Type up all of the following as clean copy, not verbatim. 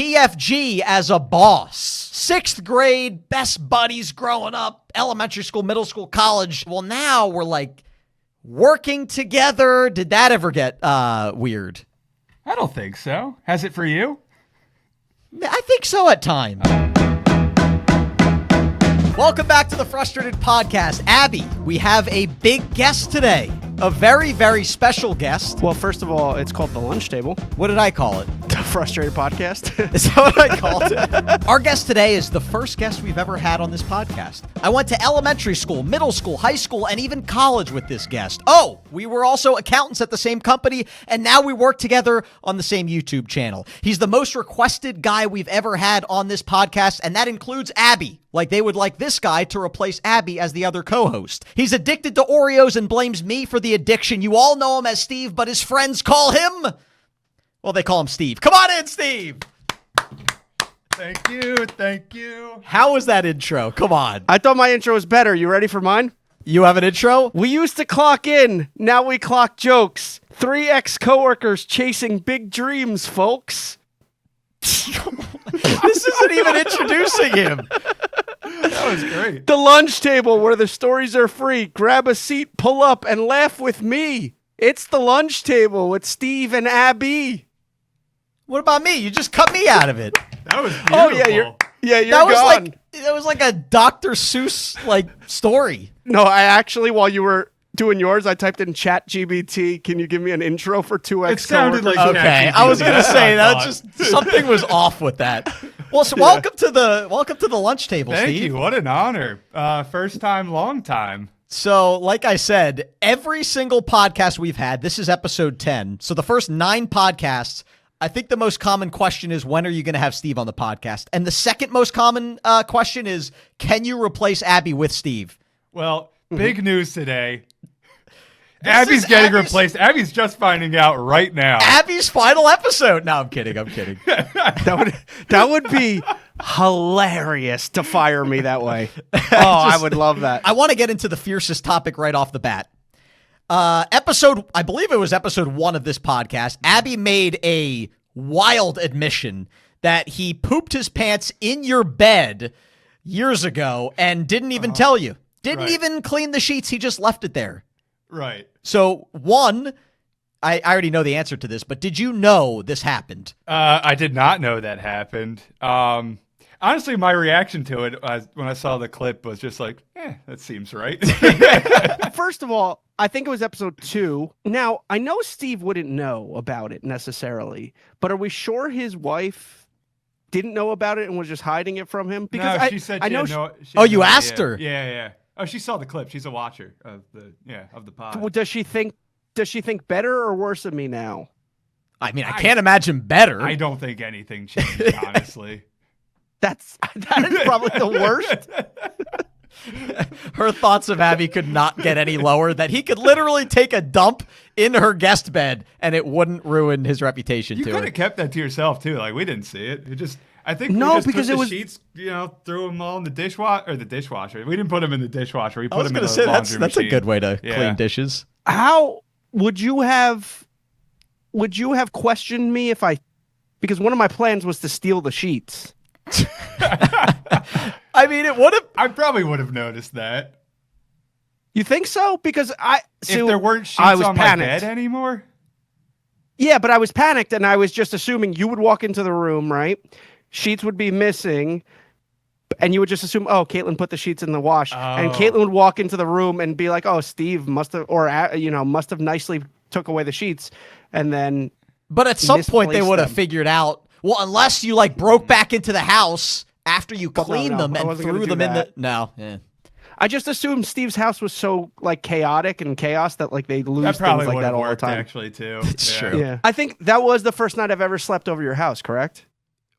PFG as a boss. 6th grade, best buddies growing up, elementary school, middle school, college. Well, now we're like working together. Did that ever get weird? I don't think so. Has it for you? I think so at times. Welcome back to the Frustrated Podcast. Abby, we have a big guest today. A very, very special guest. Well, first of all, it's called The Lunch Table. What did I call it? The Frustrated Podcast. Is that what I called it? Our guest today is the first guest we've ever had on this podcast. I went to elementary school, middle school, high school, and even college with this guest. Oh, we were also accountants at the same company, and now we work together on the same YouTube channel. He's the most requested guy we've ever had on this podcast, and that includes Abby. Like they would like this guy to replace Abby as the other co-host. He's addicted to Oreos and blames me for the addiction. You all know him as Steve, but his friends call him... Well, they call him Steve. Come on in, Steve. Thank you. Thank you. How was that intro? Come on. I thought my intro was better. You ready for mine? You have an intro? We used to clock in. Now we clock jokes. 3 ex-coworkers chasing big dreams, folks. This isn't even introducing him. That was great. The Lunch Table, where the stories are free. Grab a seat, pull up, and laugh with me. It's The Lunch Table with Steve and Abby. What about me? You just cut me out of it. That was beautiful. Oh, yeah, you're That was gone. that was like a Dr. Seuss story. No, I actually, while you were doing yours, I typed in ChatGPT. Can you give me an intro for 2 It sounded ex-coworkers? like Okay, ChatGPT. I was gonna That's say what I that thought. just something was off with that. Well, so welcome to the lunch table, Thank Steve. you. What an honor. First time, long time. So, like I said, every single podcast we've had, this is episode 10. So the first 9 podcasts, I think the most common question is, when are you going to have Steve on the podcast? And the second most common question is, can you replace Abby with Steve? Well, big news today. Abby's is getting Abby's- replaced. Abby's just finding out right now. Abby's final episode. No, I'm kidding. That would be hilarious to fire me that way. I would love that. I want to get into the fiercest topic right off the bat. I believe it was episode 1 of this podcast. Abby made a wild admission that he pooped his pants in your bed years ago and didn't even tell you. Didn't right. even clean the sheets. He just left it there. Right. So, one, I already know the answer to this, but did you know this happened? I did not know that happened. Honestly, my reaction to it when I saw the clip was just like, that seems right. First of all, I think it was episode 2. Now, I know Steve wouldn't know about it necessarily, but are we sure his wife didn't know about it and was just hiding it from him? No, she said I she know had no. she Oh, had you no asked idea. her? Yeah. Oh, she saw the clip. She's a watcher of the pod. Does she think better or worse of me now? I mean, I can't imagine better. I don't think anything changed, honestly. That is probably the worst. Her thoughts of Abby could not get any lower, that he could literally take a dump in her guest bed and it wouldn't ruin his reputation You to could her. have kept that to yourself too. Like we didn't see it. I think No, we just because took it the was- sheets, threw them all in the dishwasher. We didn't put them in the dishwasher. We I put was them in going the to say laundry that's a machine. good way to Yeah. clean dishes. How would you have questioned me because one of my plans was to steal the sheets. I mean, it would have. I probably would have noticed that You think so? Because if there weren't sheets I was on panicked. my bed anymore. Yeah, but I was panicked and I was just assuming you would walk into the room, right? Sheets would be missing. And you would just assume, oh, Caitlin put the sheets in the wash. And Oh. Caitlin would walk into the room and be like, oh, Steve must have nicely took away the sheets. And then But at some point, they misplaced would have them. figured out. Well, unless you broke back into the house after you Well, cleaned no, them I and wasn't gonna threw do them in the. that. No. Yeah. I just assumed Steve's house was so chaotic and chaos that they lose That probably things like would that have all the worked time. actually too. It's Yeah. true. Yeah. I think that was the first night I've ever slept over your house, correct?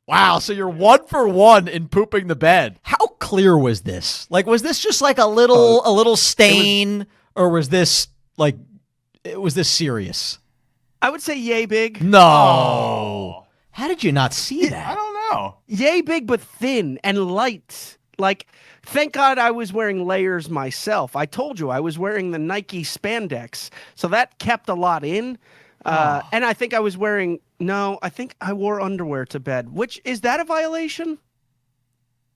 Wow. So you're 1 for 1 in pooping the bed. How clear was this? Was this just a little stain, or was this serious? I would say yay big. No. Oh. How did you not see I that? don't know. Yay big, but thin and light. Thank God I was wearing layers myself. I told you I was wearing the Nike spandex, so that kept a lot in. And I think I was wearing, no, I think I wore underwear to bed, which, is that a violation?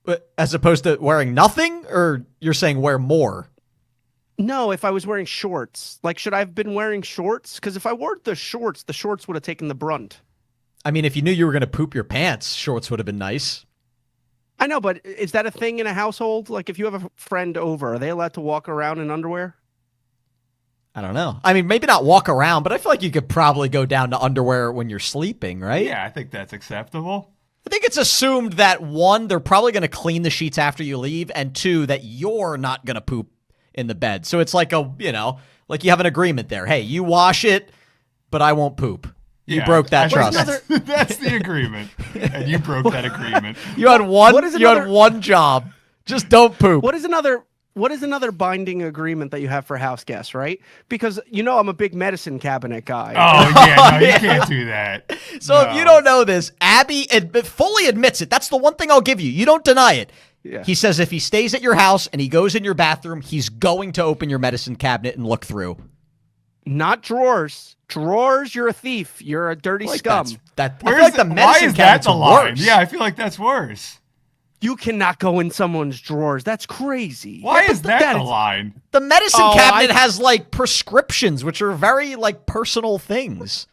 But as opposed to wearing nothing, or you're saying wear more? No, if I was wearing shorts. Like, should I have been wearing shorts? Because if I wore the shorts would have taken the brunt. I mean, if you knew you were going to poop your pants, shorts would have been nice. I know, but is that a thing in a household? Like, if you have a friend over, are they allowed to walk around in underwear? I don't know. I mean, maybe not walk around, but I feel like you could probably go down to underwear when you're sleeping, right? Yeah, I think that's acceptable. I think it's assumed that, one, they're probably going to clean the sheets after you leave, and two, that you're not going to poop in the bed. So it's like like you have an agreement there. Hey, you wash it, but I won't poop. You Yeah, broke that I think trust. That's the agreement, and you broke that agreement. You had one. What is You had another- one job. Just don't poop. What is another binding agreement that you have for house guests, right? Because I'm a big medicine cabinet guy. Oh yeah, no, you can't do that. So No. if you don't know this, Abby fully admits it. That's the one thing I'll give you. You don't deny it. Yeah. He says if he stays at your house and he goes in your bathroom, he's going to open your medicine cabinet and look through. Not drawers. Drawers, you're a thief. You're a dirty scum. I feel like the why medicine is that cabinet's the line? worse. Yeah, I feel like that's worse. You cannot go in someone's drawers. That's crazy. Why Yeah, is but that the is- line? The medicine Oh, cabinet has like prescriptions, which are very like personal things.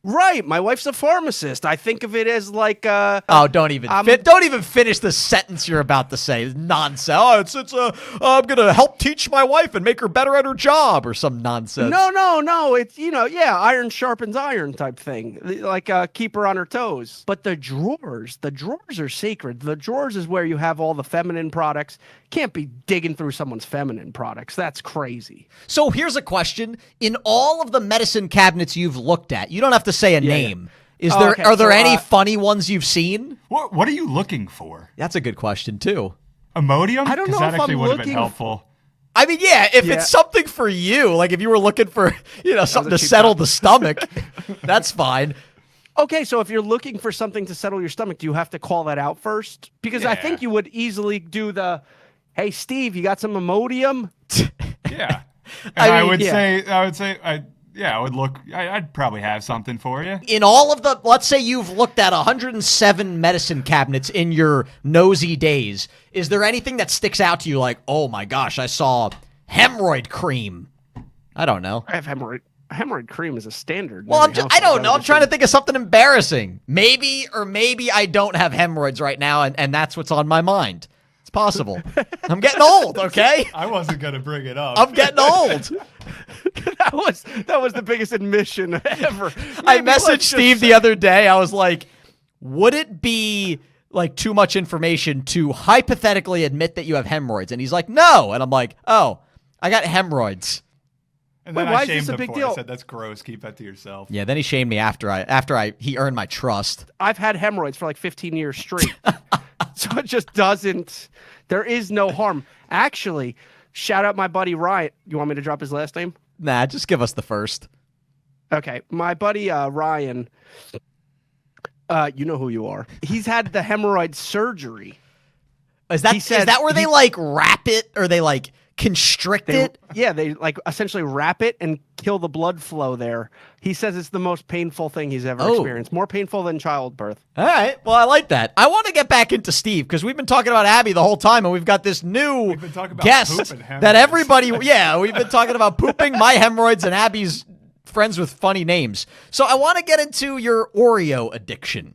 Right. My wife's a pharmacist. I think of it as like Oh, don't even finish the sentence you're about to say. It's nonsense. I'm gonna help teach my wife and make her better at her job or some nonsense. No. It's iron sharpens iron type thing. Like keep her on her toes. But the drawers are sacred. The drawers is where you have all the feminine products. Can't be digging through someone's feminine products. That's crazy. So here's a question: in all of the medicine cabinets you've looked at, you don't have to say a name. Is Oh, there okay. are there So, any funny ones you've seen? What are you looking for? That's a good question too. Imodium? I don't 'Cause know that if actually I'm would have been looking helpful. I mean, yeah, if Yeah. it's something for you, like if you were looking for, something to cheap settle shot. the stomach, that's fine. Okay, so if you're looking for something to settle your stomach, do you have to call that out first? Because I Yeah. think you would easily do hey, Steve, you got some Imodium? Yeah. And I I, mean, would yeah. say, I would look. I'd probably have something for you. In all of the, let's say you've looked at 107 medicine cabinets in your nosy days, is there anything that sticks out to you like, oh my gosh, I saw hemorrhoid cream? I don't know. I have hemorrhoid. Hemorrhoid cream is a standard. Well, in every I don't household. know. I'm trying to think of something embarrassing. Maybe I don't have hemorrhoids right now, and that's what's on my mind. It's possible. I'm getting old, okay? I wasn't gonna bring it up. I'm getting old. that was the biggest admission ever. I Maybe let's messaged just Steve say- the other day. I was like, would it be like too much information to hypothetically admit that you have hemorrhoids? And he's like, no. And I'm like, oh, I got hemorrhoids. And then Wait, why I is this shamed a him big for it. deal? I said, that's gross. Keep that to yourself. Yeah, then he shamed me after he earned my trust. I've had hemorrhoids for like 15 years straight. So it just doesn't. There is no harm. Actually, shout out my buddy Ryan. You want me to drop his last name? Nah, just give us the first. Okay, my buddy Ryan. You know who you are. He's had the hemorrhoid surgery. Is that He said where they he- like wrap it or they like constrict it? They like essentially wrap it and kill the blood flow there. He says it's the most painful thing he's ever Oh. experienced. More painful than childbirth. All right. Well, I like that. I want to get back into Steve because we've been talking about Abby the whole time, and we've got this new been talking about guest poop and hemorrhoids. that everybody. Yeah, we've been talking about pooping, my hemorrhoids, and Abby's friends with funny names. So I want to get into your Oreo addiction.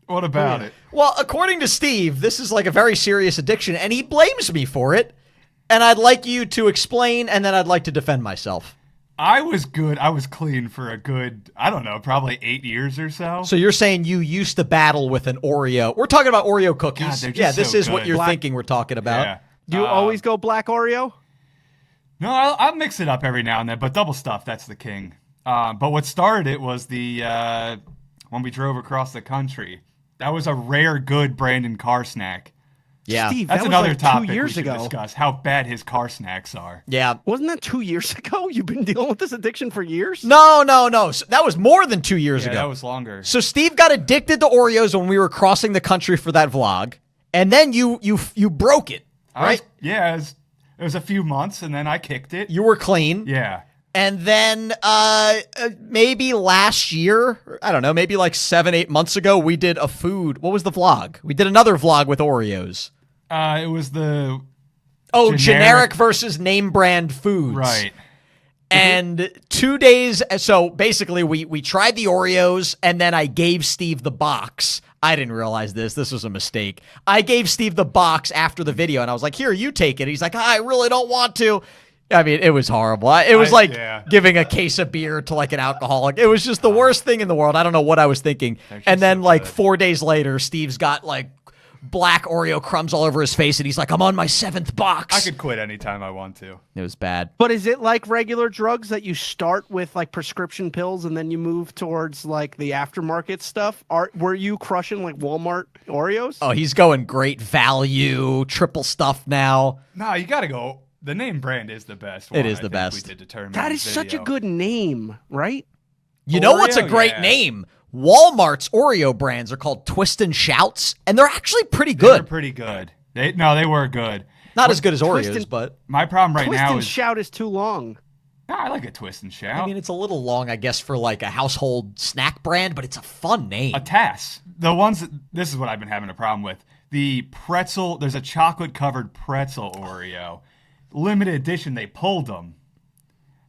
What about it? Well, according to Steve, this is like a very serious addiction, and he blames me for it. And I'd like you to explain, and then I'd like to defend myself. I was good. I was clean for a good, I don't know, probably 8 years or so. So you're saying you used to battle with an Oreo. We're talking about Oreo God, cookies. they're just Yeah, this so is what good. you're Black- thinking we're talking about. Yeah. Do you always go black Oreo? No, I'll mix it up every now and then, but double stuff, that's the king. But what started it was when we drove across the country. That was a rare good Brandon car snack. Yeah. Steve, That's that was another like topic 2 we years should ago. discuss, how bad his car snacks are. Yeah. Wasn't that 2 years ago? You've been dealing with this addiction for years? No. So that was more than 2 years Yeah, ago. that was longer. So Steve got addicted to Oreos when we were crossing the country for that vlog, and then you broke it, right? It was a few months, and then I kicked it. You were clean. Yeah. And then maybe last year, I don't know, maybe like 7-8 months ago, we did a food. What was the vlog? We did another vlog with Oreos. It was the generic versus name brand foods. right. And 2 days, so basically we tried the Oreos, and then I gave Steve the box. I didn't realize this. This was a mistake. I gave Steve the box after the video, and I was like, here, you take it. He's like, I really don't want to. I mean, it was horrible. It was like giving a case of beer to like an alcoholic. It was just the worst thing in the world. I don't know what I was thinking. And then like 4 days later, Steve's got like black Oreo crumbs all over his face, and he's like, I'm on my 7th box. I could quit anytime I want to. It was bad. But is it like regular drugs that you start with like prescription pills and then you move towards like the aftermarket stuff? Were you crushing like Walmart Oreos? Oh, he's going great value, triple stuff now. No, you got to go. The name brand is the best one. It is the best. We did determine That in is such a video. good name, right? You know what's a Oreo, great yeah. name? Walmart's Oreo brands are called Twist and Shouts, and they're actually pretty They were good. pretty good. They were good. Not as good as Twist Oreos, and- but My problem right Twist now and is Shout is too long. I like a twist and shout. I mean, it's a little long, I guess, for like a household snack brand, but it's a fun name. A Tass. The ones this is what I've been having a problem with. The pretzel. There's a chocolate covered pretzel Oreo, limited edition. They pulled them.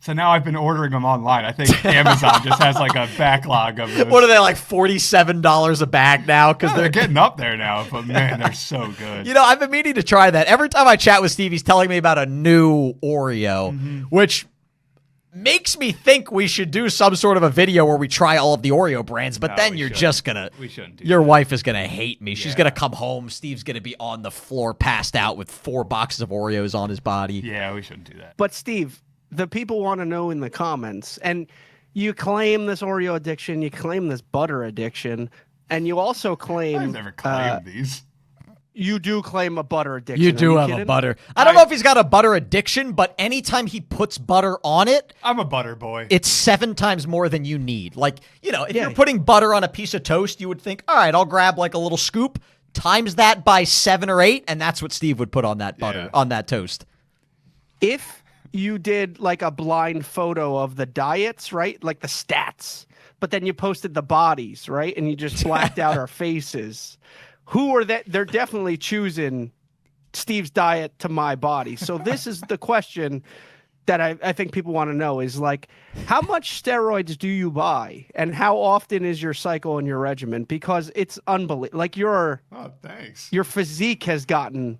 So now I've been ordering them online. I think Amazon just has like a backlog of those. What are they, like $47 a bag now? Because They're they're getting up there now, but man, they're so good. You know, I've been meaning to try that. Every time I chat with Steve, he's telling me about a new Oreo, which makes me think we should do some sort of a video where we try all of the Oreo brands, but No, then we you're shouldn't. just going to... We shouldn't do Your that. wife is going to hate me. She's Yeah. going to come home. Steve's going to be on the floor, passed out with 4 boxes of Oreos on his body. Yeah, we shouldn't do that. But Steve, the people want to know in the comments, and you claim this Oreo addiction, you claim this butter addiction, and you also claim I've never claimed these. you do claim a butter addiction. You Are do have a kidding? butter. I don't know if he's got a butter addiction, but anytime he puts butter on it, I'm a butter boy. it's 7 times more than you need. Like, you know, if Yeah. you're putting butter on a piece of toast, you would think, all right, I'll grab like a little scoop, times that by 7 or 8, and that's what Steve would put on that butter, Yeah. on that toast. If you did like a blind photo of the diets, right? Like the stats, but then you posted the bodies, right? And you just blacked out our faces. Who are that? They're definitely choosing Steve's diet to my body. So this is the question that I think people want to know is like, how much steroids do you buy? And how often is your cycle and your regimen? Because it's unbelievable. Like Oh, thanks. your physique has gotten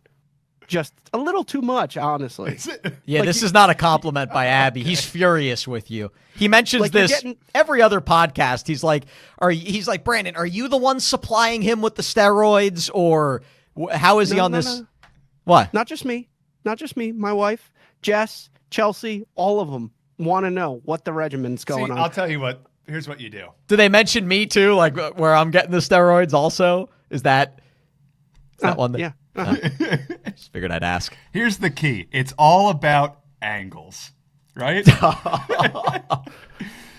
just a little too much, honestly. Yeah, Like this you- is not a compliment by Abby. He's furious with you. He mentions Like you're this getting- every other podcast. He's like, he's like, Brandon, are you the one supplying him with the steroids, or how is he No, on no, this? no. What? Not just me. Not just me. My wife, Jess, Chelsea, all of them want to know what the regimen's going on. I'll tell you what. Here's what you do. Do they mention me too? Like where I'm getting the steroids also? Is that one that? Yeah. Just figured I'd ask. Here's the key. It's all about angles, right?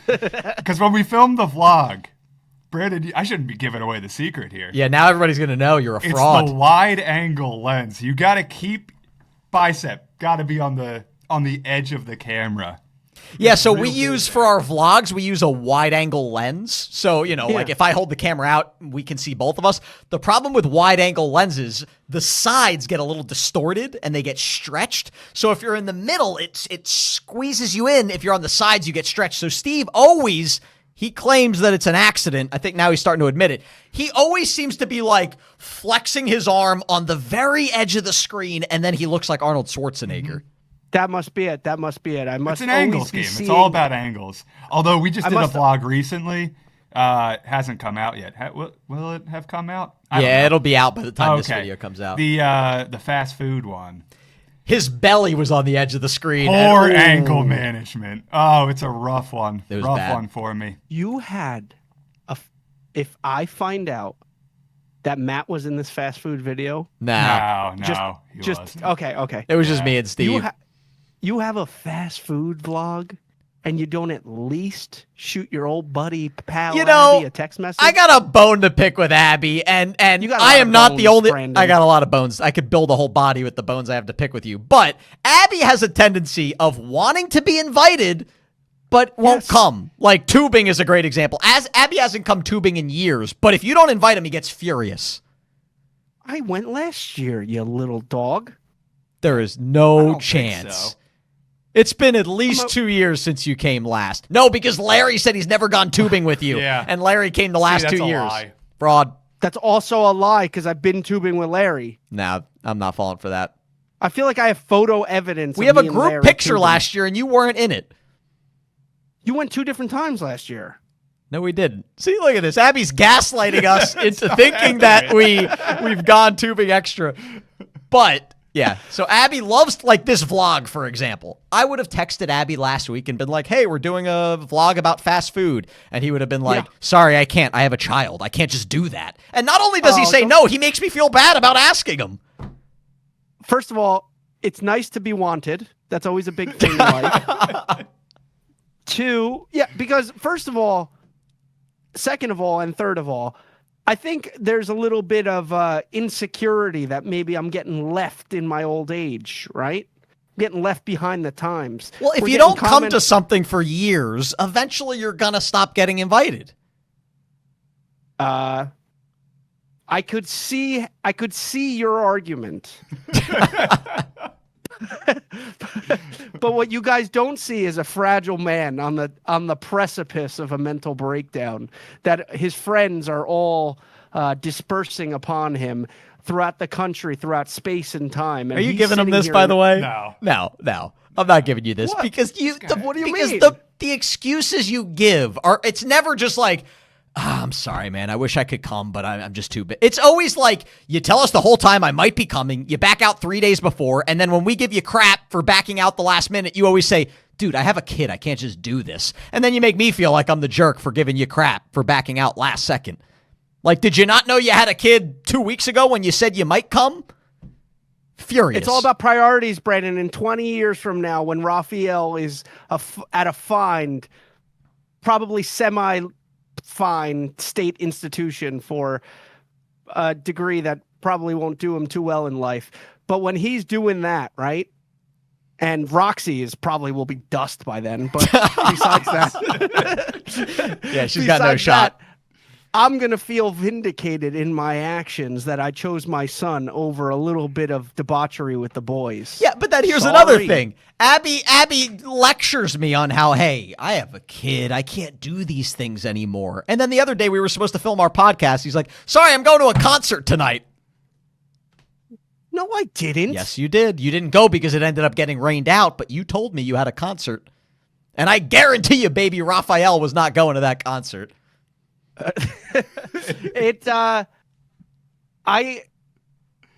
Because when we filmed the vlog, Brandon, I shouldn't be giving away the secret here. Yeah, now everybody's gonna know you're a It's fraud. the wide angle lens. You got to keep bicep got to be on the edge of the camera. Yeah, so we real use good for our vlogs, we use a wide angle lens. So, you know, like Yeah. if I hold the camera out, we can see both of us. The problem with wide angle lenses, the sides get a little distorted and they get stretched. So if you're in the middle, it squeezes you in. If you're on the sides, you get stretched. So Steve always, he claims that it's an accident. I think now he's starting to admit it. He always seems to be like flexing his arm on the very edge of the screen, and then he looks like Arnold Schwarzenegger. That must be it. That must be it. I must It's an always angles be game. seeing- It's all about angles. Although we just I did a must- vlog recently. Hasn't come out yet. Will it have come out? I don't Yeah, know. it'll be out by the time this Okay. video comes out. The fast food one. His belly was on the edge of the screen. Poor and- ankle management. Oh, it's a rough one. It was Rough bad. one for me. You had if I find out that Matt was in this fast food video, Nah. No, just he just wasn't. okay. It was just me and Steve. You have a fast food vlog, and you don't at least shoot your old buddy pal You know, Abby a text message. I got a bone to pick with Abby, and You got a I lot am of not the bones, only. Brandon. I got a lot of bones. I could build a whole body with the bones I have to pick with you. But Abby has a tendency of wanting to be invited, but won't Yes. come. Like tubing is a great example. As Abby hasn't come tubing in years, but if you don't invite him, he gets furious. I went last year, you little dog. There is I no don't think chance. so. It's been at least 2 years since you came last. No, because Larry said he's never gone tubing with you. Yeah. And Larry came the last that's 2 a years. lie. Fraud. That's also a lie because I've been tubing with Larry. Nah, I'm not falling for that. I feel like I have photo evidence. We of have a me and group Larry picture tubing. last year and you weren't in it. You went 2 different times last year. No, we didn't. See, look at this. Abby's gaslighting us into thinking that we've gone tubing extra. But yeah, so Abby loves like this vlog, for example. I would have texted Abby last week and been like, "Hey, we're doing a vlog about fast food," and he would have been like, Yeah. "Sorry, I can't. I have a child. I can't just do that." And not only does he Oh, say don't- no, he makes me feel bad about asking him. First of all, it's nice to be wanted. That's always a big thing in life. 2, yeah, because first of all, second of all, and third of all, I think there's a little bit of insecurity that maybe I'm getting left in my old age, right? Getting left behind the times. Well, if We're you getting don't come to something for years, eventually you're gonna stop getting invited. I could see your argument. But what you guys don't see is a fragile man on the precipice of a mental breakdown, that his friends are all dispersing upon him throughout the country, throughout space and time. And Are you he's giving him sitting this, here by in- the way? No. No. I'm not giving you this What? because What do you because mean? the excuses you give are, it's never just like, I'm sorry, man. I wish I could come, but I'm just too big. It's always like, you tell us the whole time I might be coming. You back out 3 days before. And then when we give you crap for backing out the last minute, you always say, dude, I have a kid. I can't just do this. And then you make me feel like I'm the jerk for giving you crap for backing out last second. Like, did you not know you had a kid 2 weeks ago when you said you might come? Furious. It's all about priorities, Brandon. In 20 years from now, when Raphael is at a fined, probably semi-fine state institution for a degree that probably won't do him too well in life. But when he's doing that, right? And Roxy will be dust by then. But besides that, Yeah, she's got no besides shot. that, I'm going to feel vindicated in my actions that I chose my son over a little bit of debauchery with the boys. Yeah, but then here's another Sorry. thing. Abby lectures me on how, hey, I have a kid. I can't do these things anymore. And then the other day we were supposed to film our podcast. He's like, sorry, I'm going to a concert tonight. No, I didn't. Yes, you did. You didn't go because it ended up getting rained out, but you told me you had a concert. And I guarantee you, baby, Raphael was not going to that concert. I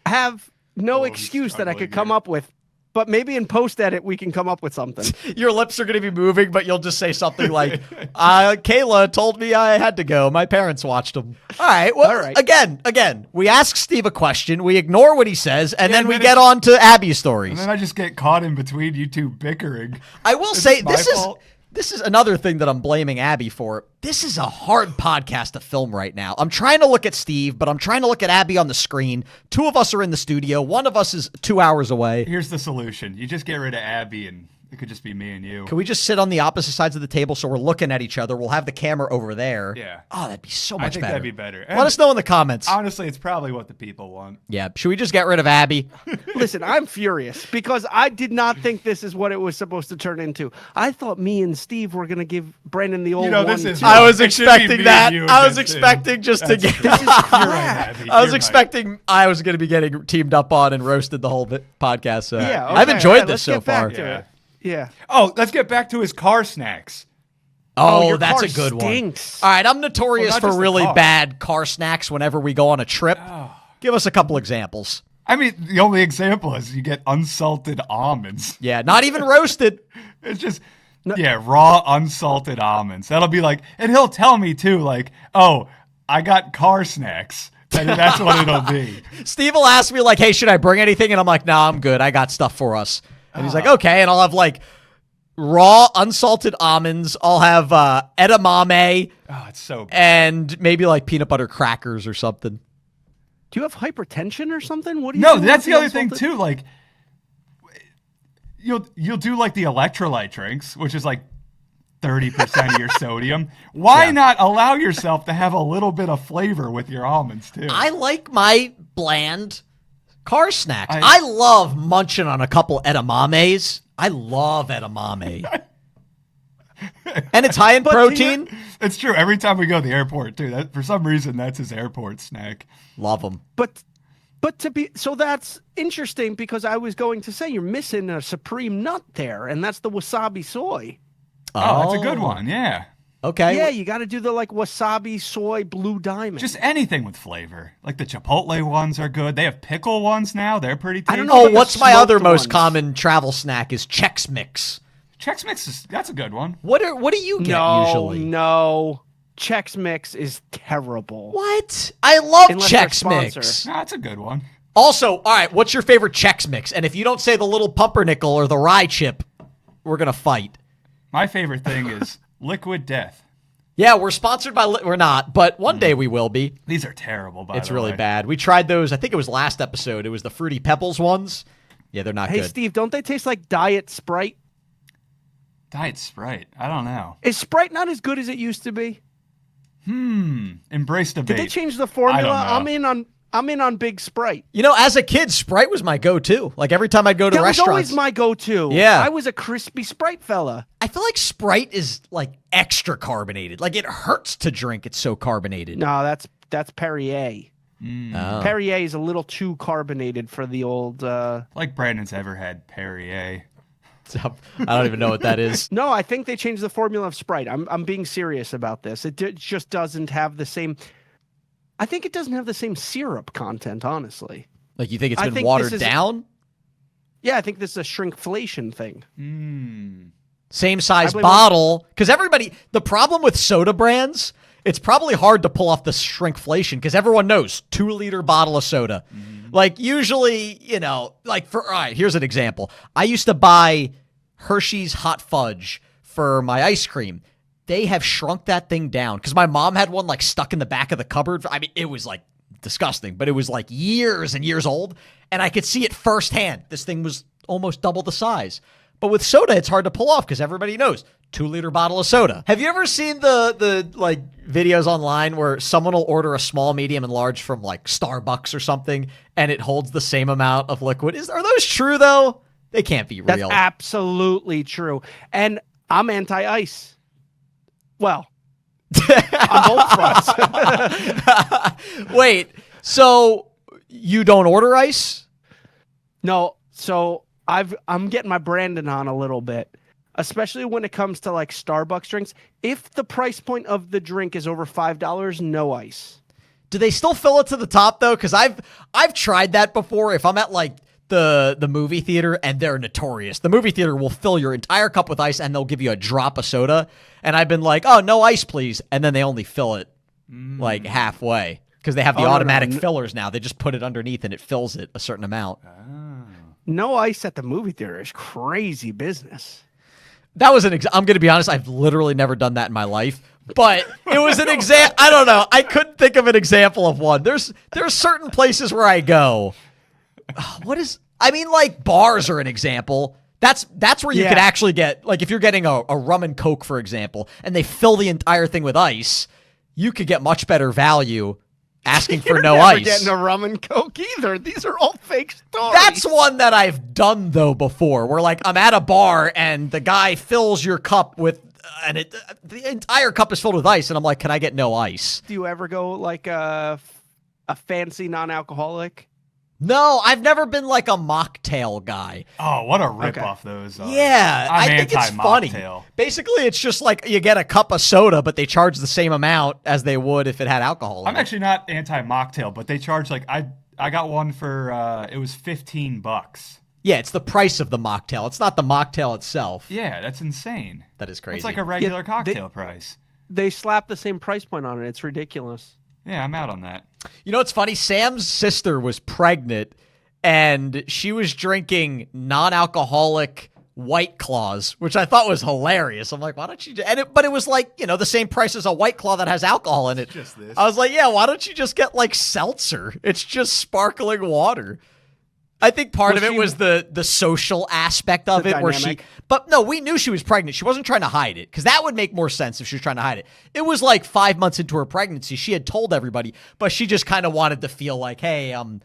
have no he's excuse that I struggling could come here. up with, but maybe in post edit we can come up with something. Your lips are going to be moving, but you'll just say something like, Kayla told me I had to go. My parents watched them. All right. Well, All right. Again, we ask Steve a question, we ignore what he says, and Yeah, then we then get it's- on to Abby's stories. And then I just get caught in between you two bickering. I will Is say this my fault? this is another thing that I'm blaming Abby for. This is a hard podcast to film right now. I'm trying to look at Steve, but I'm trying to look at Abby on the screen. 2 of us are in the studio. 1 of us is 2 hours away. Here's the solution. You just get rid of Abby and it could just be me and you. Can we just sit on the opposite sides of the table so we're looking at each other? We'll have the camera over there. Yeah. Oh, that'd be so I much think better. that'd be better. Let And us know in the comments. honestly, it's probably what the people want. Yeah. Should we just get rid of Abby? Listen, I'm furious because I did not think this is what it was supposed to turn into. I thought me and Steve were going to give Brandon the old know, one. this is- too. I was It should be expecting me that. and you I was against him. expecting just to get. This is You're right, crap. Abby. I was You're right. expecting I was going to be getting teamed up on and roasted the whole podcast. So Yeah, I've okay, enjoyed all right, this let's so get back far. to Yeah. it. Yeah. Oh, let's get back to his car snacks. Oh, your that's car a good stinks. one. All right, I'm notorious Well, not for just the really car. bad car snacks whenever we go on a trip. Give us a couple examples. I mean, the only example is you get unsalted almonds. Yeah, not even roasted. It's just, yeah, raw unsalted almonds. That'll be like, and he'll tell me too, like, oh, I got car snacks. And that's what it'll be. Steve will ask me like, "Hey, should I bring anything?" And I'm like, "Nah, I'm good. I got stuff for us." And he's like, "Okay." And I'll have like raw unsalted almonds. I'll have edamame Oh, it's so good. and maybe like peanut butter crackers or something. Do you have hypertension or something? What do you No, do that's with the other thing unsalted- too. Like, you'll do like the electrolyte drinks, which is like 30% of your sodium. Why not allow yourself to have a little bit of flavor with your almonds too? I like my bland car snacks. I love munching on a couple edamames. I love edamame. And it's high in protein. It's true. Every time we go to the airport too. That for some reason that's his airport snack. Love them. But so that's interesting because I was going to say you're missing a supreme nut there, and that's the wasabi soy. Oh, that's a good one. Yeah. Okay. Yeah, you got to do the like wasabi soy blue diamond. Just anything with flavor. Like the Chipotle ones are good. They have pickle ones now. They're pretty tasty. I don't know. Oh, about the what's my other smoked most ones. common travel snack is Chex Mix. Chex Mix that's a good one. What do you get usually? No. Chex Mix is terrible. What? I love Unless they're Chex sponsor. Mix. No, that's a good one. Also, all right, what's your favorite Chex Mix? And if you don't say the little pumpernickel or the rye chip, we're going to fight. My favorite thing is Liquid Death. Yeah, we're sponsored by we're not, but one day we will be. These are terrible, by It's the really way. bad. We tried those, I think it was last episode. It was the Fruity Pebbles ones. Yeah, they're not Hey, good. Steve, don't they taste like Diet Sprite? Diet Sprite. I don't know. Is Sprite not as good as it used to be? Embrace debate. Did they change the formula? I don't know. I'm in on Big Sprite. You know, as a kid, Sprite was my go-to. Like every time I'd go to That was restaurants. always my go-to. Yeah. I was a crispy Sprite fella. I feel like Sprite is like extra carbonated. Like it hurts to drink. It's so carbonated. No, that's Perrier. Oh. Perrier is a little too carbonated for the old. Like Brandon's ever had Perrier. I don't even know what that is. No, I think they changed the formula of Sprite. I'm being serious about this. It just doesn't have the same. I think it doesn't have the same syrup content, honestly. Like you think it's I been think watered this is- down? Yeah, I think this is a shrinkflation thing. Same size blame bottle. Because the problem with soda brands, it's probably hard to pull off the shrinkflation because everyone knows 2-liter bottle of soda. Like usually, all right, here's an example. I used to buy Hershey's Hot Fudge for my ice cream. They have shrunk that thing down because my mom had one like stuck in the back of the cupboard. I mean, it was like disgusting, but it was like years and years old. And I could see it firsthand. This thing was almost double the size. But with soda, it's hard to pull off because everybody knows 2-liter bottle of soda. Have you ever seen the like videos online where someone will order a small, medium, and large from like Starbucks or something, and it holds the same amount of liquid? Are those true though? They can't be That's real. absolutely true. And I'm anti-ice. Well, on both fronts. Wait, so you don't order ice? No, so I'm getting my Brandon on a little bit, especially when it comes to like Starbucks drinks. If the price point of the drink is over $5, no ice. Do they still fill it to the top though? Because I've tried that before. If I'm at like the movie theater, and they're notorious. The movie theater will fill your entire cup with ice, and they'll give you a drop of soda. And I've been like, oh, no ice, please. And then they only fill it like halfway because they have the automatic fillers now. They just put it underneath, and it fills it a certain amount. No ice at the movie theater is crazy business. That was I'm going to be honest. I've literally never done that in my life. But it was an example. I don't know. I couldn't think of an example of one. There's certain places where I go. Like bars are an example. That's where you could actually get, like if you're getting a rum and Coke, for example, and they fill the entire thing with ice, you could get much better value asking for no Never ice. getting a rum and Coke either. These are all fake stories. That's one that I've done though before, where like I'm at a bar and the guy fills your cup with, the entire cup is filled with ice, and I'm like, can I get no ice? Do you ever go like a fancy non-alcoholic? No, I've never been like a mocktail guy. Oh, what a ripoff those are. Yeah, I'm I think it's funny. anti-mocktail. Basically, it's just like you get a cup of soda, but they charge the same amount as they would if it had alcohol in I'm it. actually not anti-mocktail, but they charge like I got one for it was $15. Yeah, it's the price of the mocktail. It's not the mocktail itself. Yeah, that's insane. That is crazy. It's like a regular cocktail price. They slap the same price point on it. It's ridiculous. Yeah, I'm out on that. You know what's funny? Sam's sister was pregnant, and she was drinking non-alcoholic White Claws, which I thought was hilarious. I'm like, why don't you? But it was like, the same price as a White Claw that has alcohol in it. Just this. I was like, yeah, why don't you just get like seltzer? It's just sparkling water. I think part Well, of it she- was the social aspect of The it, where she. dynamic. But no, we knew she was pregnant. She wasn't trying to hide it, because that would make more sense if she was trying to hide it. It was like 5 months into her pregnancy, she had told everybody, but she just kind of wanted to feel like, hey, I'm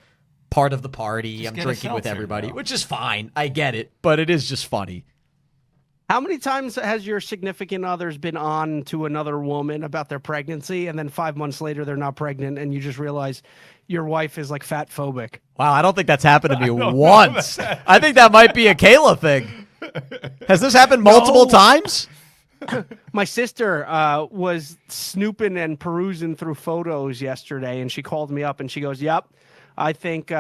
part of the party. I'm get a drinking with seltzer, everybody, though. which is fine. I get it, but it is just funny. How many times has your significant others been on to another woman about their pregnancy, and then 5 months later they're not pregnant, and you just realize your wife is like fat phobic? Wow, I don't think that's happened to me don't know once. I think that might be a Kayla thing. Has this happened multiple times? My sister was snooping and perusing through photos yesterday, and she called me up and she goes, "Yep, I think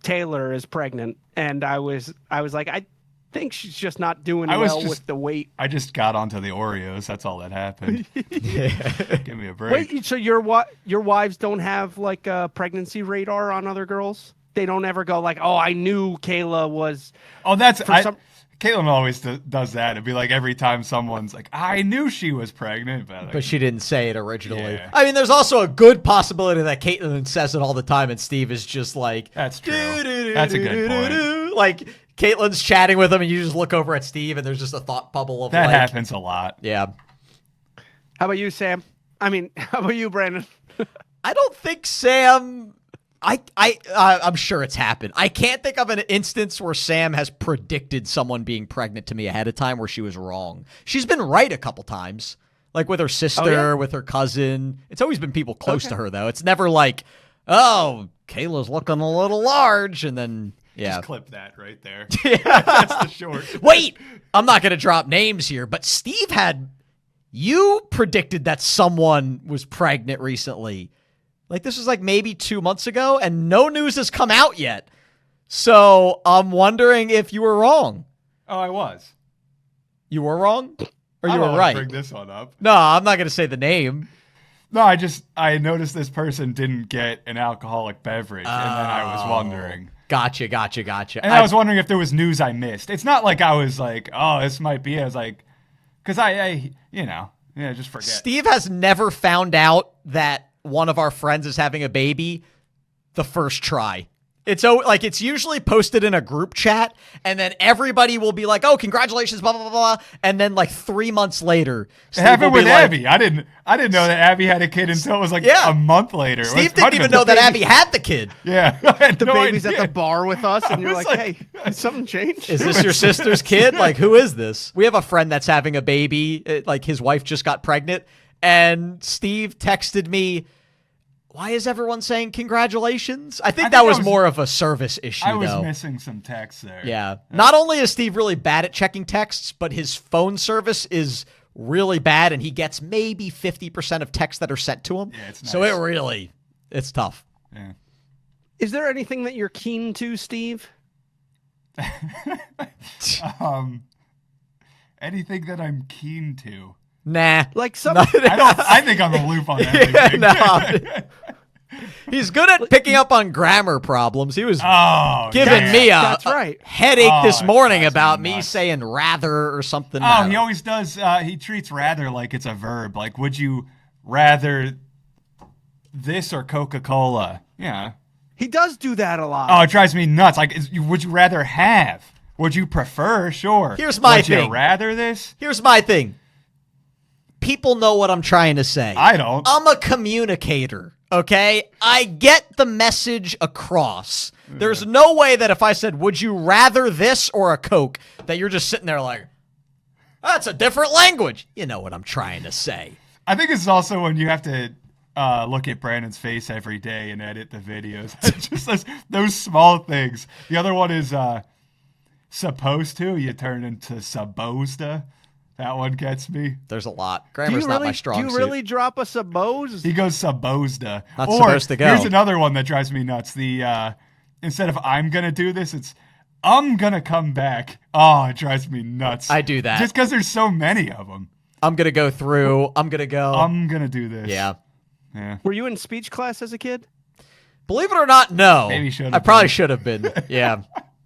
Taylor is pregnant." And I was like, I think she's just not doing I was well just- with the weight. I just got onto the Oreos. That's all that happened. Give me a break. Wait, so your wives don't have like a pregnancy radar on other girls? They don't ever go like, "Oh, I knew Kayla was." Oh, that's some- Caitlin always does that. It'd be like every time someone's like, "I knew she was pregnant," but, like, But she didn't say it originally. Yeah. I mean, there's also a good possibility that Caitlyn says it all the time, and Steve is just like, That's true. "Do-do-do-do-do-do-do." That's a good point. Like, Caitlyn's chatting with him, and you just look over at Steve, and there's just a thought bubble of that like, happens a lot. yeah. How about you, Sam? I mean, how about you, Brandon? I don't think Sam. I'm sure it's happened. I can't think of an instance where Sam has predicted someone being pregnant to me ahead of time where she was wrong. She's been right a couple times, like with her sister, yeah? with her cousin. It's always been people close to her, though. It's never like, oh, Kayla's looking a little large, and then yeah. Just clip that right there. That's the short. Wait, I'm not going to drop names here, but Steve you predicted that someone was pregnant recently. Like, this was like maybe 2 months ago, and no news has come out yet. So I'm wondering if you were wrong. Oh, I was. You were wrong? Or I you don't were wanna right? Bring this one up. No, I'm not going to say the name. No, I noticed this person didn't get an alcoholic beverage, and then I was wondering. Gotcha. And I was wondering if there was news I missed. It's not like I was like, oh, this might be it. I was like, because I just forget. Steve has never found out that one of our friends is having a baby the first try. It's usually posted in a group chat, and then everybody will be like, "Oh, congratulations, blah blah blah blah," and then like 3 months later, It Steve happened will be with like- Abby. I didn't know that Abby had a kid until it was like Yeah. a month later. It Steve was didn't even know that Abby had the kid. Yeah, I had The no baby's idea. at the bar with us, and you're was like, like- "Hey, did something change?" Is this your sister's kid? Like, who is this? We have a friend that's having a baby. Like, his wife just got pregnant, and Steve texted me, "Why is everyone saying congratulations?" I think that was more of a service issue, I was though. missing some text there. Yeah. Not only is Steve really bad at checking texts, but his phone service is really bad, and he gets maybe 50% of texts that are sent to him. Yeah, it's So nice. it's tough. Yeah. Is there anything that you're keen to, Steve? Anything that I'm keen to. Nah. Like some I think I'm a loop on everything. No. He's good at picking up on grammar problems. He was Oh, giving yeah. me That's right. headache Oh, this it morning drives me about me nuts. saying rather or something. Oh, he always does. He treats rather like it's a verb. Like, would you rather this or Coca-Cola? Yeah. He does do that a lot. Oh, it drives me nuts. Like, would you rather have? Would you prefer? Sure. Here's my would thing. you rather this? Here's my thing. People know what I'm trying to say. I don't. I'm a communicator, okay? I get the message across. There's no way that if I said, would you rather this or a Coke, that you're just sitting there like, that's a different language. You know what I'm trying to say. I think it's also when you have to look at Brandon's face every day and edit the videos. Just those small things. The other one is supposed to. You turn into supposed to. That one gets me. There's a lot. do Grammar's you not really, my strong do suit. you really drop us a Bose? He goes supposed to. Not Or, supposed to go. Here's another one that drives me nuts. The instead of I'm gonna do this, it's I'm gonna come back. Oh, it drives me nuts. I do that. Just because there's so many of them. I'm going to go through. I'm going to go. I'm gonna do this. Yeah. Yeah. Were you in speech class as a kid? Believe it or not, no. Maybe should have I probably been. should have been. Yeah.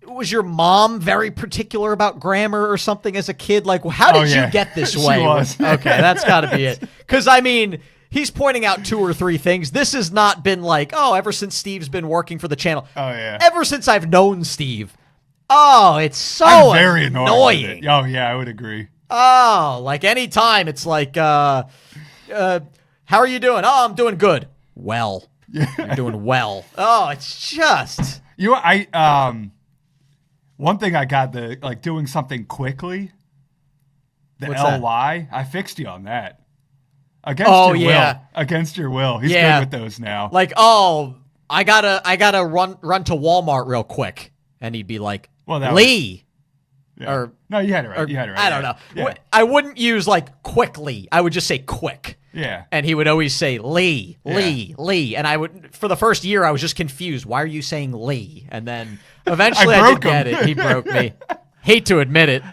Was your mom very particular about grammar or something as a kid? Like, how did Oh, yeah. you get this She way? was. Okay, that's got to be it. Because, I mean, he's pointing out 2 or 3 things. This has not been like, oh, ever since Steve's been working for the channel. Oh, yeah. Ever since I've known Steve. Oh, it's so I'm very annoyed with annoying. it. Oh, yeah, I would agree. Oh, like anytime it's like, how are you doing? Oh, I'm doing good. Well, you're doing well. Oh, it's just. One thing I got, doing something quickly, the What's that? LY, I fixed you on that. Against Oh, your yeah. will. Against your will. He's Yeah. good with those now. Like, oh, I gotta run to Walmart real quick. And he'd be like, Well, that Lee. Yeah. Or No, you had it right. or- You had it right. I don't know. Yeah. I wouldn't use like quickly. I would just say quick. Yeah. And he would always say Lee, Yeah. Lee. And I would, for the first year, I was just confused. Why are you saying Lee? And then eventually I, broke did get him. it. He broke me. Hate to admit it.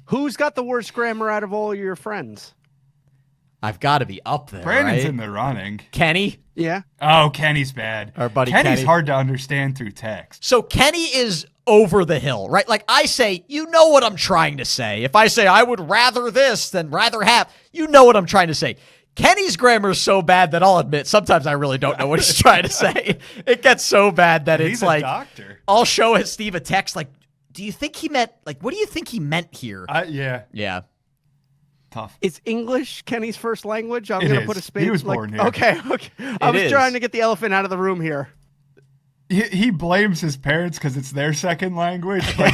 Who's got the worst grammar out of all your friends? I've got to be up there. Brandon's right? in the running. Kenny. Yeah. Oh, Kenny's bad. Our buddy Kenny's Kenny. hard to understand through text. So Kenny is over the hill, right? Like I say, you know what I'm trying to say. If I say I would rather this than rather have, you know what I'm trying to say. Kenny's grammar is so bad that I'll admit sometimes I really don't know what he's trying to say. It gets so bad that He's it's a like doctor. I'll show Steve a text like, do you think he meant like what do you think he meant here? Yeah. Yeah. Tough. Is English Kenny's first language? I'm It gonna is. put a space. He was born here. Okay. I was is. trying to get the elephant out of the room here. He blames his parents because it's their second language, but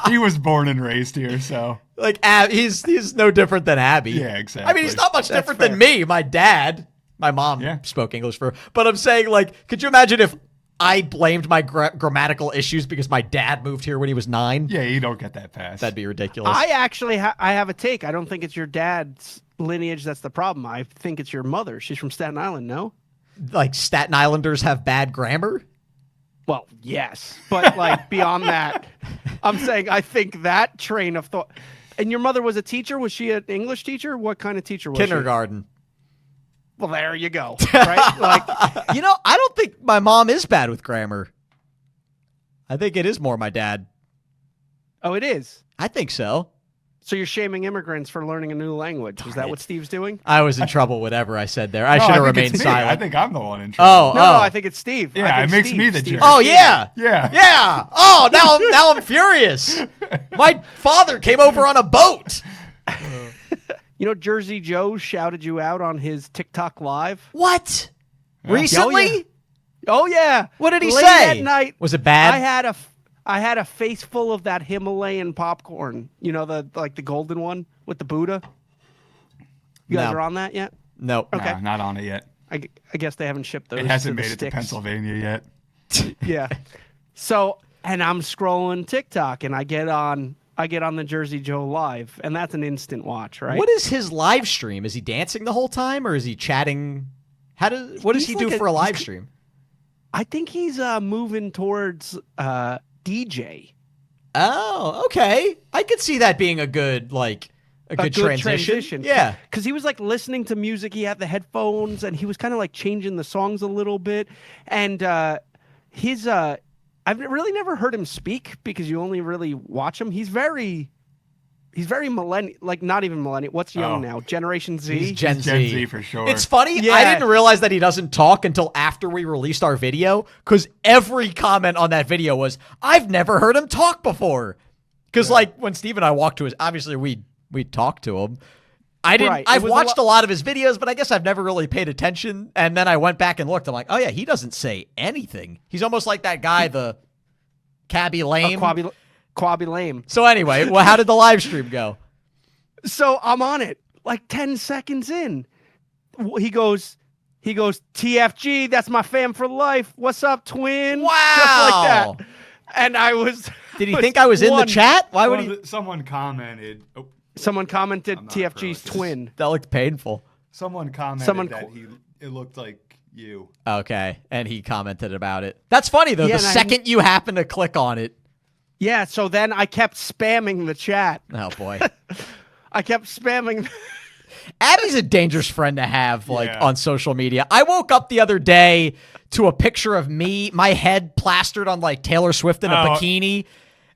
he was born and raised here, so Like he's no different than Abby. Yeah, exactly. I mean, he's not much That's different fair. than me. My dad, my mom Yeah. spoke English but I'm saying like, could you imagine if I blamed my grammatical issues because my dad moved here when he was 9? yeah, you don't get that pass. That'd be ridiculous. I actually I have a take. I don't think it's your dad's lineage that's the problem. I think it's your mother. She's from Staten Island, no? Like Staten Islanders have bad grammar? Well, yes. But like beyond that, I'm saying I think that train of thought. And your mother was a teacher? Was she an English teacher? What kind of teacher was Kindergarten. she? Well, there you go. Right? Like You know, I don't think my mom is bad with grammar. I think it is more my dad. oh, it is. I think so. So you're shaming immigrants for learning a new language. Is that what Steve's doing? I was in trouble, whatever I said there. I No, should have think remained it's me. silent. I think I'm the one in trouble. Oh, No, I think it's Steve. Yeah, I think it makes Steve- me the Steve- jerk. Oh yeah. Yeah. Yeah. Oh, now I'm furious. My father came over on a boat. You know, Jersey Joe shouted you out on his TikTok live. What? Recently? Oh yeah. What did he Late say? At night, Was it bad? I had a face full of that Himalayan popcorn. You know, the golden one with the Buddha. You guys No. are on that yet? No. Okay. Nah, not on it yet. I guess they haven't shipped those. It hasn't to the made it to sticks. Pennsylvania yet. Yeah. So, and I'm scrolling TikTok, and I get on the Jersey Joe live, and that's an instant watch, right? What is his live stream? Is he dancing the whole time or is he chatting? What does He's he do like for a live stream? I think he's moving towards DJ. Oh, okay. I could see that being a good good transition. Yeah. Because he was like listening to music. He had the headphones and he was kind of like changing the songs a little bit. And I've really never heard him speak because you only really watch him. He's very millennial, like not even millennial. What's young Oh. now? Generation Z? He's Gen Gen Z. Z for sure. It's funny. Yeah. I didn't realize that he doesn't talk until after we released our video because every comment on that video was, I've never heard him talk before. Because like when Steve and I walked to his, obviously we talked to him. I didn't. Right. It I've was watched a lot of his videos, but I guess I've never really paid attention. And then I went back and looked. I'm like, oh yeah, he doesn't say anything. He's almost like that guy, the Cabby Lame. Quabi Lame. So anyway, well, how did the live stream go? So I'm on it, like 10 seconds in. He goes, TFG, that's my fam for life. What's up, twin? Wow. Just like that. And I was. Did he think I was in the one- chat? Why would he? Someone commented. Oh, Someone commented I'm not a pro at TFG's this. twin. That looked painful. someone commented Someone that it looked like you. Okay, and he commented about it. That's funny though. Yeah, The and I- second you happen to click on it, Yeah, so then I kept spamming the chat. oh boy. I kept spamming. Abby's a dangerous friend to have, Yeah. on social media. I woke up the other day to a picture of me, my head plastered on Taylor Swift in a Oh. bikini,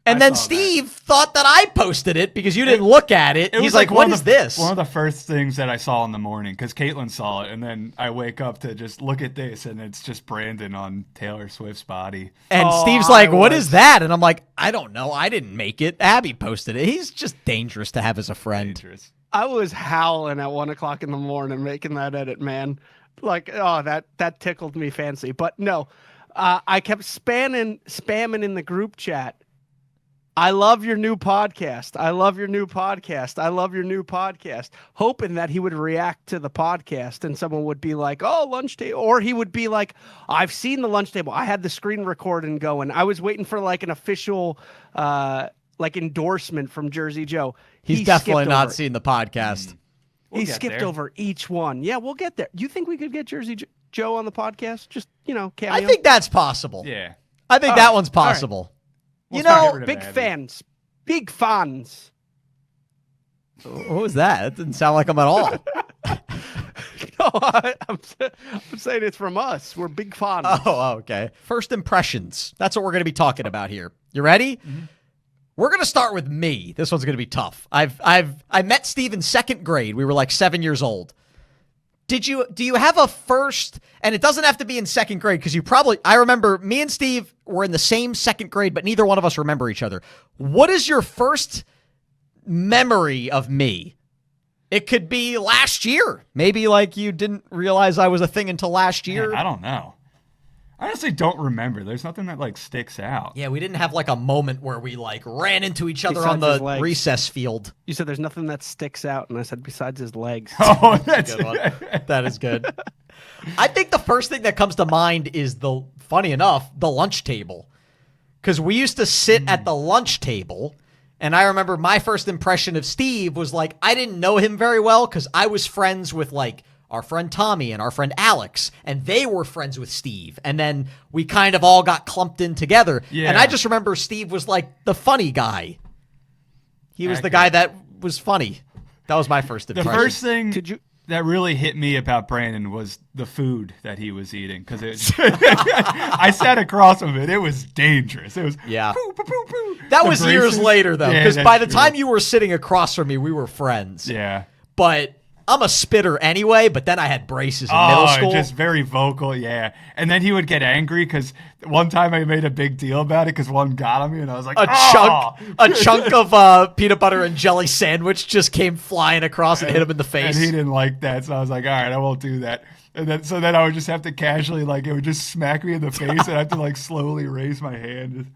And then saw Steve thought that I posted it because you didn't look at it. It He's was like, one what of is the- this? One of the first things that I saw in the morning because Caitlin saw it, and then I wake up to just look at this, and it's just Brandon on Taylor Swift's body. And Oh, Steve's like, I what was- is that? And I'm like, I don't know. I didn't make it. Abby posted it. He's just dangerous to have as a friend. Dangerous. I was howling at 1 o'clock in the morning making that edit, man. Like, oh, that tickled me fancy. But no, I kept spamming in the group chat. I love your new podcast. I love your new podcast. I love your new podcast. Hoping that he would react to the podcast and someone would be like, oh, lunch table. Or he would be like, I've seen the lunch table. I had the screen recording going. I was waiting for like an official like endorsement from Jersey Joe. He's He definitely skipped not over it. seen the podcast. We'll He get skipped there. over each one. Yeah, we'll get there. You think we could get Jersey Joe on the podcast? Just, cameo? I think that's possible. Yeah. I think All that right. one's All right. possible. We'll You start know, getting rid of big Abby. fans. Big fans. What was that? That didn't sound like him at all. No, I'm saying it's from us. We're big fans. Oh, okay. First impressions. That's what we're going to be talking about here. You ready? We're going to start with me. This one's going to be tough. I met Steve in second grade. We were like 7 years old. Do you have a first, and it doesn't have to be in second grade because I remember me and Steve were in the same second grade, but neither one of us remember each other. What is your first memory of me? It could be last year. Maybe like you didn't realize I was a thing until last year. Man, I don't know. I honestly don't remember. There's nothing that like sticks out. Yeah, we didn't have like a moment where we like ran into each other on Besides his the legs. recess field. You said there's nothing that sticks out, and I said besides his legs. Oh, that's Good one. That is good. I think the first thing that comes to mind is funny enough, the lunch table. Because we used to sit at the lunch table, and I remember my first impression of Steve was like, I didn't know him very well because I was friends with like our friend Tommy and our friend Alex, and they were friends with Steve. And then we kind of all got clumped in together. Yeah. And I just remember Steve was like the funny guy. He was the Accurate. guy that was funny. That was my first The impression. first thing Did you? that really hit me about Brandon was the food that he was eating because I sat across from it. It was dangerous. It was Yeah. poo, poo, poo, poo. That The was years braces. later, though, Yeah, because that's by the true. time you were sitting across from me, we were friends. Yeah. But I'm a spitter anyway, but then I had braces in middle school. Just very vocal, yeah. And then he would get angry because one time I made a big deal about it because one got on me, and I was like, a chunk of peanut butter and jelly sandwich just came flying across and hit him in the face. And he didn't like that, so I was like, all right, I won't do that. And then I would just have to casually, like, it would just smack me in the face, and I have to, like, slowly raise my hand.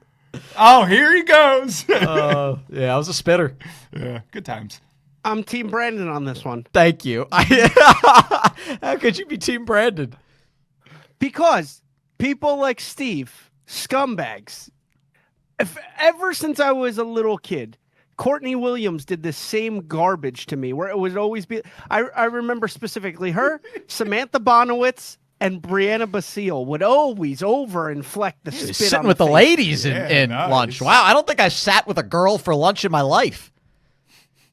Oh, here he goes. Yeah, I was a spitter. Yeah, good times. I'm Team Brandon on this one Thank you. How could you be Team Brandon? because people like Steve, scumbags. Ever since I was a little kid, Courtney Williams did the same garbage to me, where it would always be. I remember specifically her, Samantha Bonowitz, and Brianna Basile would always over-inflect the spit Sitting on with the face. ladies in, Yeah, in nice. lunch. Wow, I don't think I sat with a girl for lunch in my life.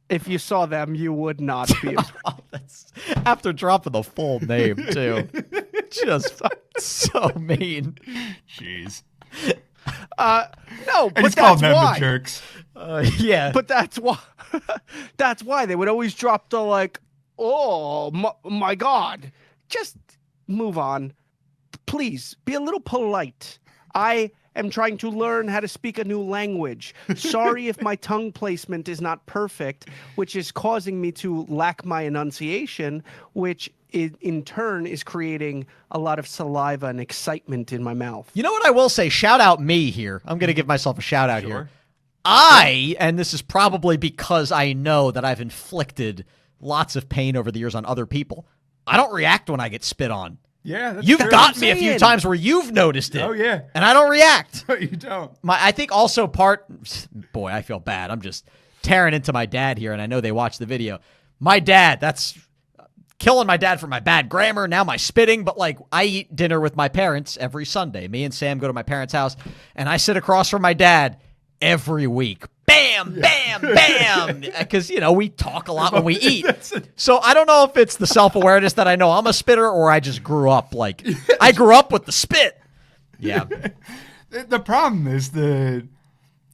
If you saw them, you would not be. Oh, that's after dropping the full name too. Just so mean. Jeez. No, I but just called that's them why. the jerks. Yeah. But that's why. That's why they would always drop the like, oh my God. Just move on. Please be a little polite. I am trying to learn how to speak a new language. Sorry if my tongue placement is not perfect, which is causing me to lack my enunciation, which in turn is creating a lot of saliva and excitement in my mouth. You know what I will say? Shout out me here. I'm going to give myself a shout out Sure. here. And this is probably because I know that I've inflicted lots of pain over the years on other people. I don't react when I get spit on. Yeah, that's You've true. got me a few saying. times where you've noticed it. Oh, yeah. And I don't react. You don't. I think also boy, I feel bad. I'm just tearing into my dad here, and I know they watch the video. My dad, that's killing my dad for my bad grammar, now my spitting, but like I eat dinner with my parents every Sunday. Me and Sam go to my parents' house, and I sit across from my dad every week. Bam, bam, bam. Because, we talk a lot when we eat. So I don't know if it's the self-awareness that I know I'm a spitter or I just grew up I grew up with the spit. Yeah. The problem is the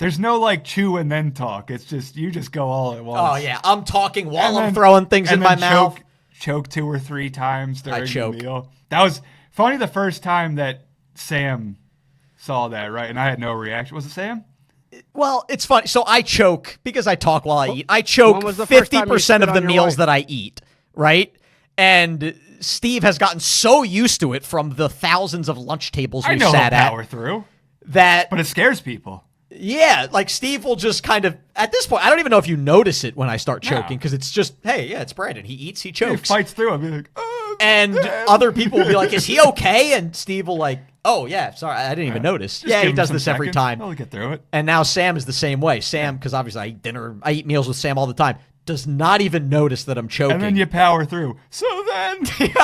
There's no like chew and then talk. It's just you just go all at once. Oh yeah, I'm talking while And I'm then- throwing things in and my then mouth. Choke 2 or 3 times during choke. the meal. That was funny the first time that Sam saw that, right? And I had no reaction. Was it Sam? Well, it's funny. So I choke because I talk while I eat. I choke When was the first time you 50% spit of the on your meals wife? that I eat, right? And Steve has gotten so used to it from the thousands of lunch tables I we've know he'll sat at power through, that, but it scares people. yeah, like Steve will just kind of, at this point, I don't even know if you notice it when I start No. choking because it's just, hey, yeah, it's Brandon. He eats, he He chokes. fights through. I'll be like, oh, And Sam." other people will be like, is he okay? And Steve will like, oh, yeah, sorry, I didn't even notice. Just Yeah, give he him does some this every seconds. time. He'll get through it. And now Sam is the same way. Sam, because obviously I eat meals with Sam all the time, does not even notice that I'm choking. And then you power through. So then Steve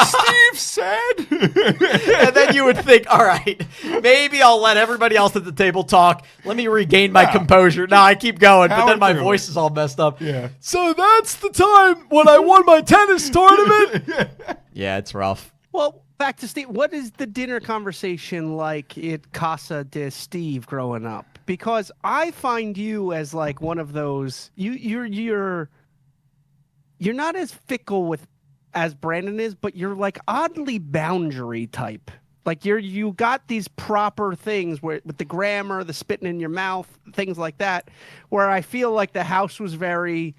said. And then you would think, all right, maybe I'll let everybody else at the table talk. Let me regain my Yeah. composure. No, I keep going, but Power then my through voice it. is all messed up. Yeah. So that's the time when I won my tennis tournament. Yeah, it's rough. Well, back to Steve. What is the dinner conversation like at Casa de Steve growing up? Because I find you as like one of those. You're not as fickle as Brandon is, but you're like oddly boundary type. Like you got these proper things where with the grammar, the spitting in your mouth, things like that, where I feel like the house was very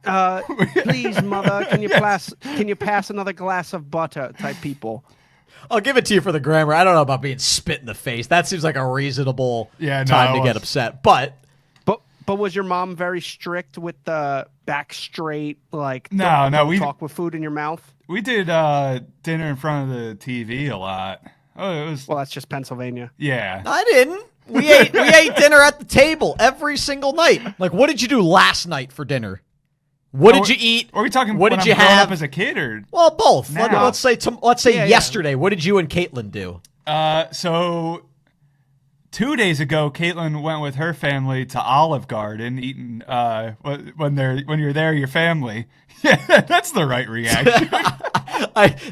please, mother, can you pass another glass of butter type people. I'll give it to you for the grammar. I don't know about being spit in the face. That seems like a reasonable Yeah, no, time it to get was. upset. But But was your mom very strict with the back straight, like No, don't we- talk with food in your mouth? We did dinner in front of the TV a lot. Oh, it was Well, that's just Pennsylvania. yeah. I didn't. We ate dinner at the table every single night. Like, what did you do last night for dinner? What did you eat? Are we talking? What when did I'm you growing have? up as a kid, or Well, both. Now. Let's say Yeah. yesterday. What did you and Caitlin do? so 2 days ago, Caitlin went with her family to Olive Garden, eating when you're there, your family. Yeah, that's the right reaction.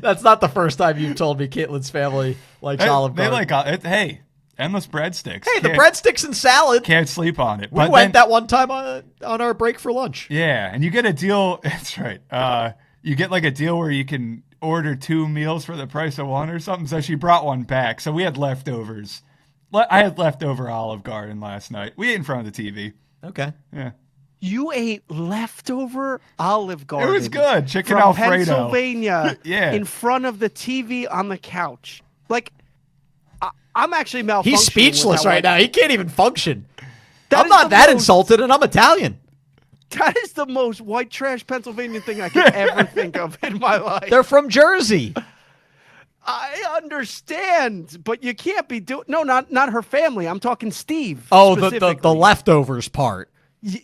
That's not the first time you've told me Caitlin's family likes Olive they Garden. like it. Hey, endless breadsticks. Hey, the Can't- breadsticks and salad. Can't sleep on it. We But went then- that one time on our break for lunch. Yeah, and you get a deal. That's right. You get like a deal where you can order 2 meals for the price of one or something. So she brought one back. So we had leftovers. I had leftover Olive Garden last night. We ate in front of the TV. Okay. Yeah, You ate leftover Olive Garden. it was good. Chicken from Alfredo. Pennsylvania. Yeah. In front of the TV on the couch. Like, I'm actually malfunctioning. He's speechless with that right one. now. He can't even function. That I'm is not the that most- insulted, and I'm Italian. That is the most white trash Pennsylvania thing I could ever think of in my life. They're from Jersey. I understand, but you can't be doing. No, not her family. I'm talking Steve. Oh, the specifically. leftovers part.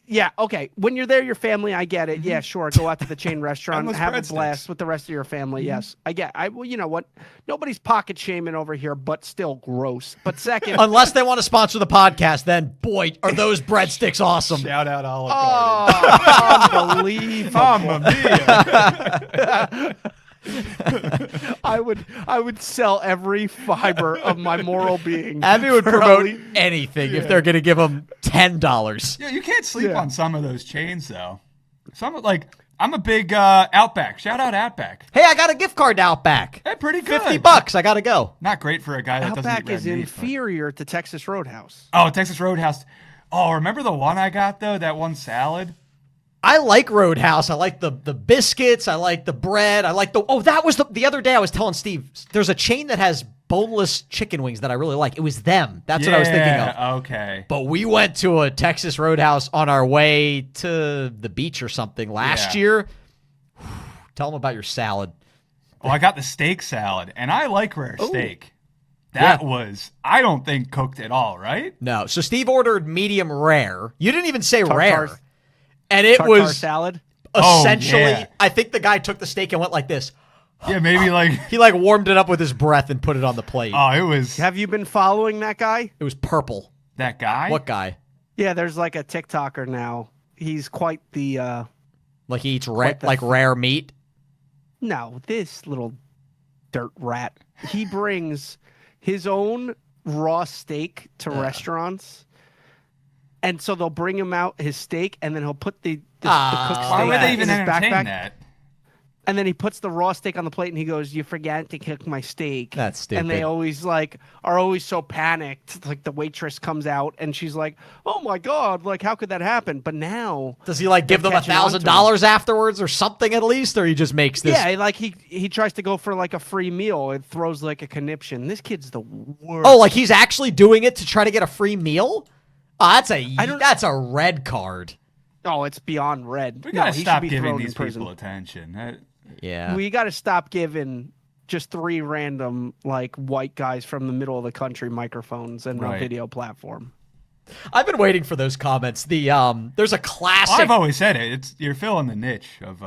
Yeah, okay. When you're there, your family, I get it. Yeah, sure. Go out to the chain restaurant, Endless have a breadsticks. blast with the rest of your family. Yes, I get. Well, you know what? Nobody's pocket shaming over here, but still gross. But second, Unless they want to sponsor the podcast, then boy, are those breadsticks awesome. Shout out Olive Garden. oh, unbelievable! Mamma mia. I would sell every fiber of my moral being. Abby would for promote only- anything if they're going to give him $10. Yeah, you can't sleep Yeah. on some of those chains though. I'm a big Outback. Shout out Outback. Hey, I got a gift card to Outback. Hey, pretty good. $50. I got to go. Not great for a guy that doesn't Outback eat red is meat, but- inferior to Texas Roadhouse. Oh, Texas Roadhouse. Oh, remember the one I got though? That one salad. I like Roadhouse. I like the biscuits. I like the bread. I like that was the other day I was telling Steve, there's a chain that has boneless chicken wings that I really like. It was them. That's what I was thinking of. Yeah, okay. But we went to a Texas Roadhouse on our way to the beach or something last Yeah. year. Tell them about your salad. Well, I got the steak salad, and I like rare steak. That was, I don't think, cooked at all, right? No. So Steve ordered medium rare. You didn't even say Tartar- rare. And it Tartar was salad. essentially, yeah. I think the guy took the steak and went like this. Yeah, maybe like, He like warmed it up with his breath and put it on the plate. oh, it was Have you been following that guy? It was purple. that guy. What guy? Yeah, there's like a TikToker now. He's quite the Like he eats What the like rare meat. no, this little dirt rat. He brings his own raw steak to restaurants. And so they'll bring him out his steak, and then he'll put the cooked Why Why steak would they in even his entertain backpack. that? And then he puts the raw steak on the plate, and he goes, "You forgot to cook my steak." That's stupid. And they always are always so panicked. Like the waitress comes out, and she's like, "Oh my god! Like how could that happen?" But now, Does he give them catching on to $1,000 afterwards or something at least, or he just makes this? yeah, like he tries to go for a free meal and throws a conniption. This kid's the worst. Oh, he's actually doing it to try to get a free meal? Oh, that's a red card. Oh, it's beyond red. We gotta he should stop be giving thrown these in prison. people attention. Yeah. We got to stop giving just 3 random white guys from the middle of the country microphones and a Right. video platform. I've been waiting for those comments. There's a classic. I've always said it. You're filling the niche of.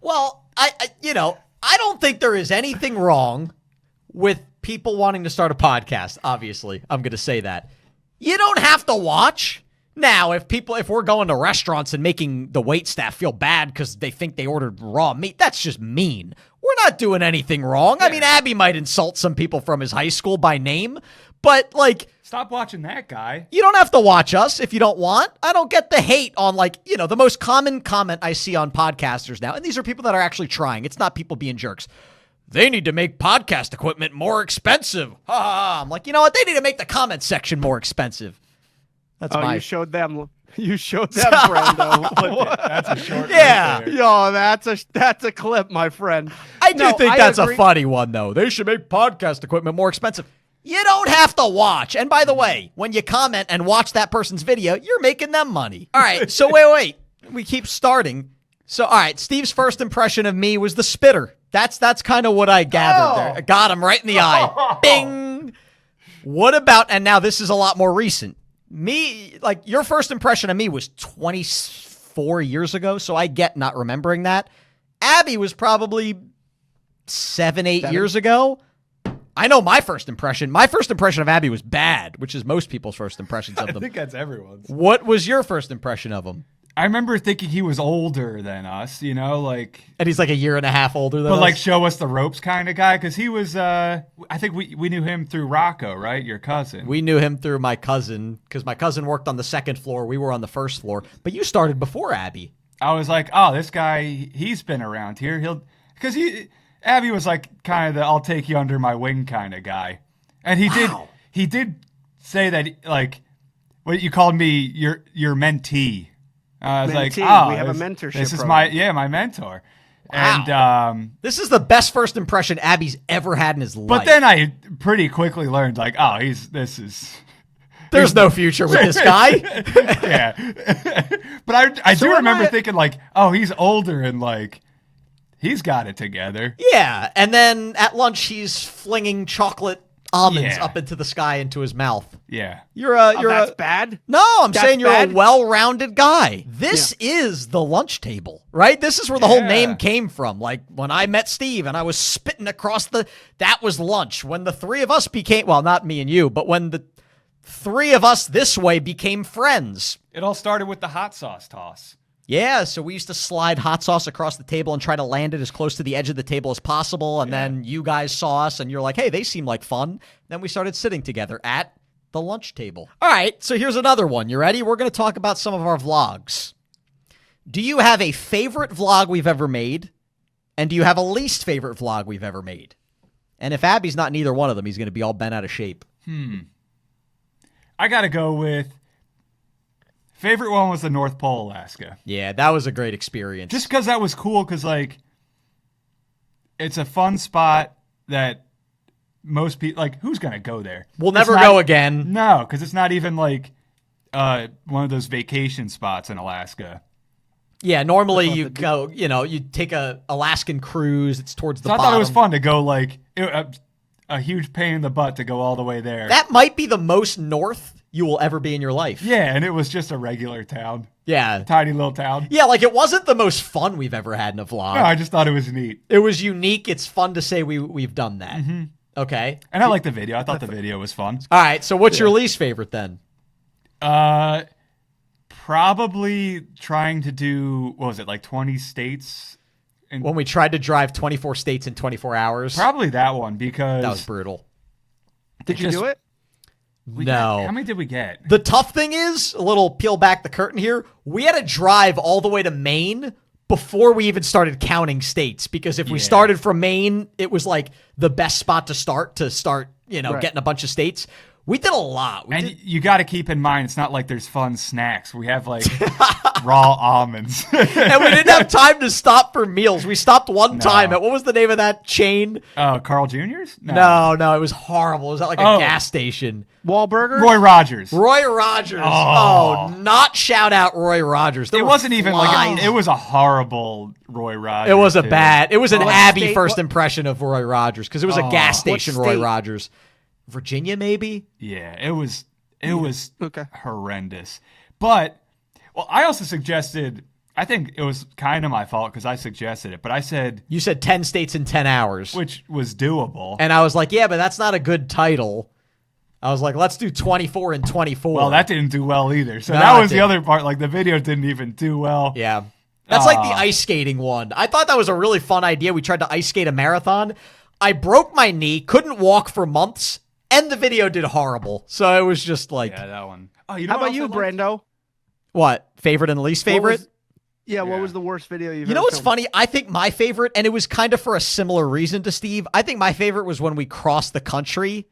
Well, I don't think there is anything wrong with people wanting to start a podcast. Obviously, I'm going to say that. You don't have to watch. Now, if we're going to restaurants and making the wait staff feel bad because they think they ordered raw meat, that's just mean. We're not doing anything wrong. I mean, Abby might insult some people from his high school by name, but Stop watching that guy. you don't have to watch us if you don't want. I don't get the hate on the most common comment I see on podcasters now, and these are people that are actually trying. It's not people being jerks. They need to make podcast equipment more expensive. Ha ha ha. I'm like, you know what? They need to make the comment section more expensive. That's Oh, my. you showed them, Brando. That's a short. Yeah. right there. Yo, that's a clip, my friend. I do No, think I that's agree. a funny one, though. They should make podcast equipment more expensive. You don't have to watch. And by the way, when you comment and watch that person's video, you're making them money. All right. So wait. We keep starting. So, all right. Steve's first impression of me was the spitter. That's kind of what I gathered there. I got him right in the eye. Bing. What about, and now this is a lot more recent. Me, your first impression of me was 24 years ago, so I get not remembering that. Abby was probably 7 years ago. I know my first impression. My first impression of Abby was bad, which is most people's first impressions of I them. think that's everyone's. What was your first impression of him? I remember thinking he was older than us, And he's a year and a half older than us. but show us the ropes kind of guy, because he was. I think we knew him through Rocco, right? Your cousin. We knew him through my cousin, because my cousin worked on the second floor. We were on the first floor. But you started before Abby. I was like, oh, this guy, he's been around here. Abby was kind of the I'll take you under my wing kind of guy, and he did say that what you called me your mentee. I was Mentee. oh, We have a this mentorship This is program. my mentor, Wow. and This is the best first impression Abby's ever had in his life. but then I pretty quickly learned There's no future with this guy. yeah. But I do remember thinking he's older and he's got it together. Yeah, and then at lunch he's flinging chocolate almonds Yeah. up into the sky into his mouth. Yeah. That's bad. No, I'm That's saying you're bad? a well-rounded guy. This is the lunch table, right? This is where the whole Yeah. name came from. When I met Steve and I was spitting across that was lunch. When the three of us became, well, not me and you, but when the three of us this way became friends. It all started with the hot sauce toss. Yeah, so we used to slide hot sauce across the table and try to land it as close to the edge of the table as possible. And then you guys saw us and you're like, hey, they seem like fun. Then we started sitting together at the lunch table. All right, so here's another one. You ready? We're going to talk about some of our vlogs. Do you have a favorite vlog we've ever made? And do you have a least favorite vlog we've ever made? And if Abby's not in either one of them, he's going to be all bent out of shape. I got to go with favorite one was the North Pole, Alaska. Yeah, that was a great experience. Just because that was cool, because it's a fun spot that most people who's gonna go there? We'll It's never not- go again. No, because it's not even one of those vacation spots in Alaska. Yeah, normally you go, you take a Alaskan cruise. It's towards the So I bottom. thought it was fun to go a huge pain in the butt to go all the way there. That might be the most north you will ever be in your life. Yeah, and it was just a regular town, Yeah. tiny little town. Yeah, it wasn't the most fun we've ever had in a vlog. No, I just thought it was neat, It was unique. It's fun to say we've done that. Okay. and I liked the video. I thought the video was fun. All right, so what's your least favorite then? Probably trying to do 20 states. When we tried to drive 24 states in 24 hours. Probably that one, because That was brutal. Did you Just- do it? How many did we get? The tough thing is, a little peel back the curtain here, we had to drive all the way to Maine before we even started counting states, because if we started from Maine, it was like the best spot to start, getting a bunch of states. We did a lot. You got to keep in mind, it's not like there's fun snacks. We have like raw almonds. And we didn't have time to stop for meals. We stopped one time at, what was the name of that chain? Carl Jr.'s? No, it was horrible. It was at like a gas station. Wahlburgers? Roy Rogers. Not shout out Roy Rogers. It wasn't even like it was a horrible Roy Rogers. It was an Abby first impression of Roy Rogers, because it was a gas station Roy Rogers. Virginia, maybe? Yeah, it was horrendous. But, I also suggested, I think it was kind of my fault because I suggested it, but I said... You said 10 states in 10 hours. Which was doable. And I was like, yeah, but that's not a good title. I was like, let's do 24 and 24. Well, that didn't do well either. So that was the other part. Like, the video didn't even do well. Yeah. That's like the ice skating one. I thought that was a really fun idea. We tried to ice skate a marathon. I broke my knee, couldn't walk for months, and the video did horrible. So it was just like... Yeah, that one. Oh, How about you, Brando? What? Favorite and least favorite? What was the worst video you've ever You know what's filmed? funny? I think my favorite, and it was kind of for a similar reason to Steve, I think my favorite was when we crossed the country.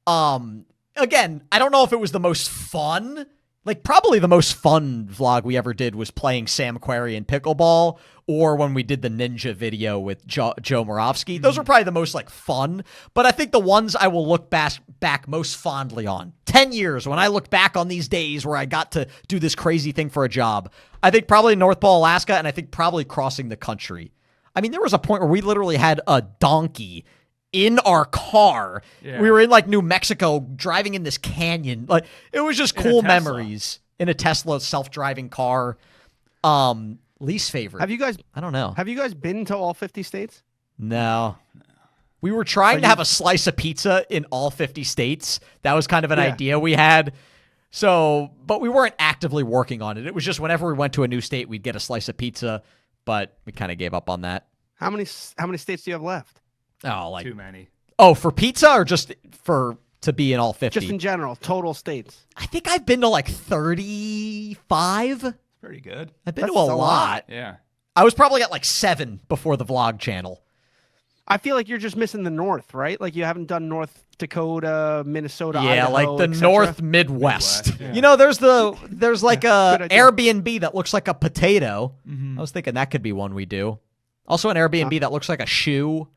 Again, I don't know if it was the most fun. Like, probably the most fun vlog we ever did was playing Sam Querrey in pickleball, or when we did the ninja video with Joe Moravsky. Those were probably the most, like, fun. But I think the ones I will look back most fondly on, 10 years, when I look back on these days where I got to do this crazy thing for a job, I think probably North Pole, Alaska, and I think probably crossing the country. I mean, there was a point where we literally had a donkey in our car. Yeah. We were in like New Mexico driving in this canyon. Like, it was just cool memories in a Tesla self-driving car. Least favorite. I don't know. Have you guys been to all 50 states? No. We were trying to have a slice of pizza in all 50 states. That was kind of an idea we had. So, but we weren't actively working on it. It was just whenever we went to a new state, we'd get a slice of pizza, but we kind of gave up on that. How many states do you have left? Oh, like too many. Oh, for pizza or just to be in all 50? Just in general, total states. I think I've been to like 35. That's pretty good. I've been to a lot. Yeah. I was probably at like 7 before the vlog channel. I feel like you're just missing the North, right? Like you haven't done North Dakota, Minnesota, yeah, Idaho, like the North Midwest. Yeah. You know, there's like a Airbnb that looks like a potato. Mm-hmm. I was thinking that could be one we do. Also an Airbnb that looks like a shoe.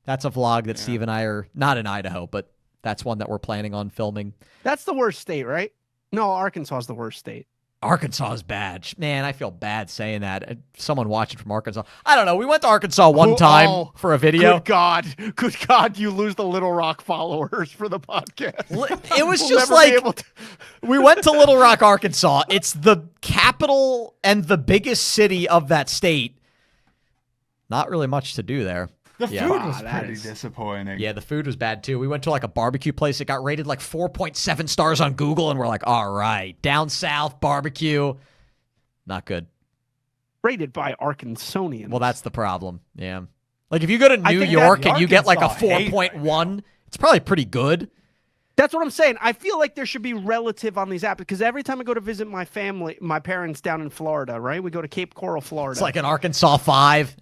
That's a vlog that Steve and I are not in Idaho, but that's one that we're planning on filming. That's the worst state, right? No, Arkansas is the worst state. Arkansas is bad. Man, I feel bad saying that. Someone watching from Arkansas. I don't know. We went to Arkansas one time for a video. Good God, you lose the Little Rock followers for the podcast. It was just like, we went to Little Rock, Arkansas. It's the capital and the biggest city of that state. Not really much to do there. The food was pretty disappointing. Yeah, the food was bad too. We went to like a barbecue place. It got rated like 4.7 stars on Google, and we're like, all right, down south barbecue, not good. Rated by Arkansonians. Well, that's the problem. Yeah, like if you go to New York and you get like a 4.1, it's probably pretty good. That's what I'm saying. I feel like there should be relative on these apps because every time I go to visit my family, my parents down in Florida, right? We go to Cape Coral, Florida. It's like an Arkansas 5.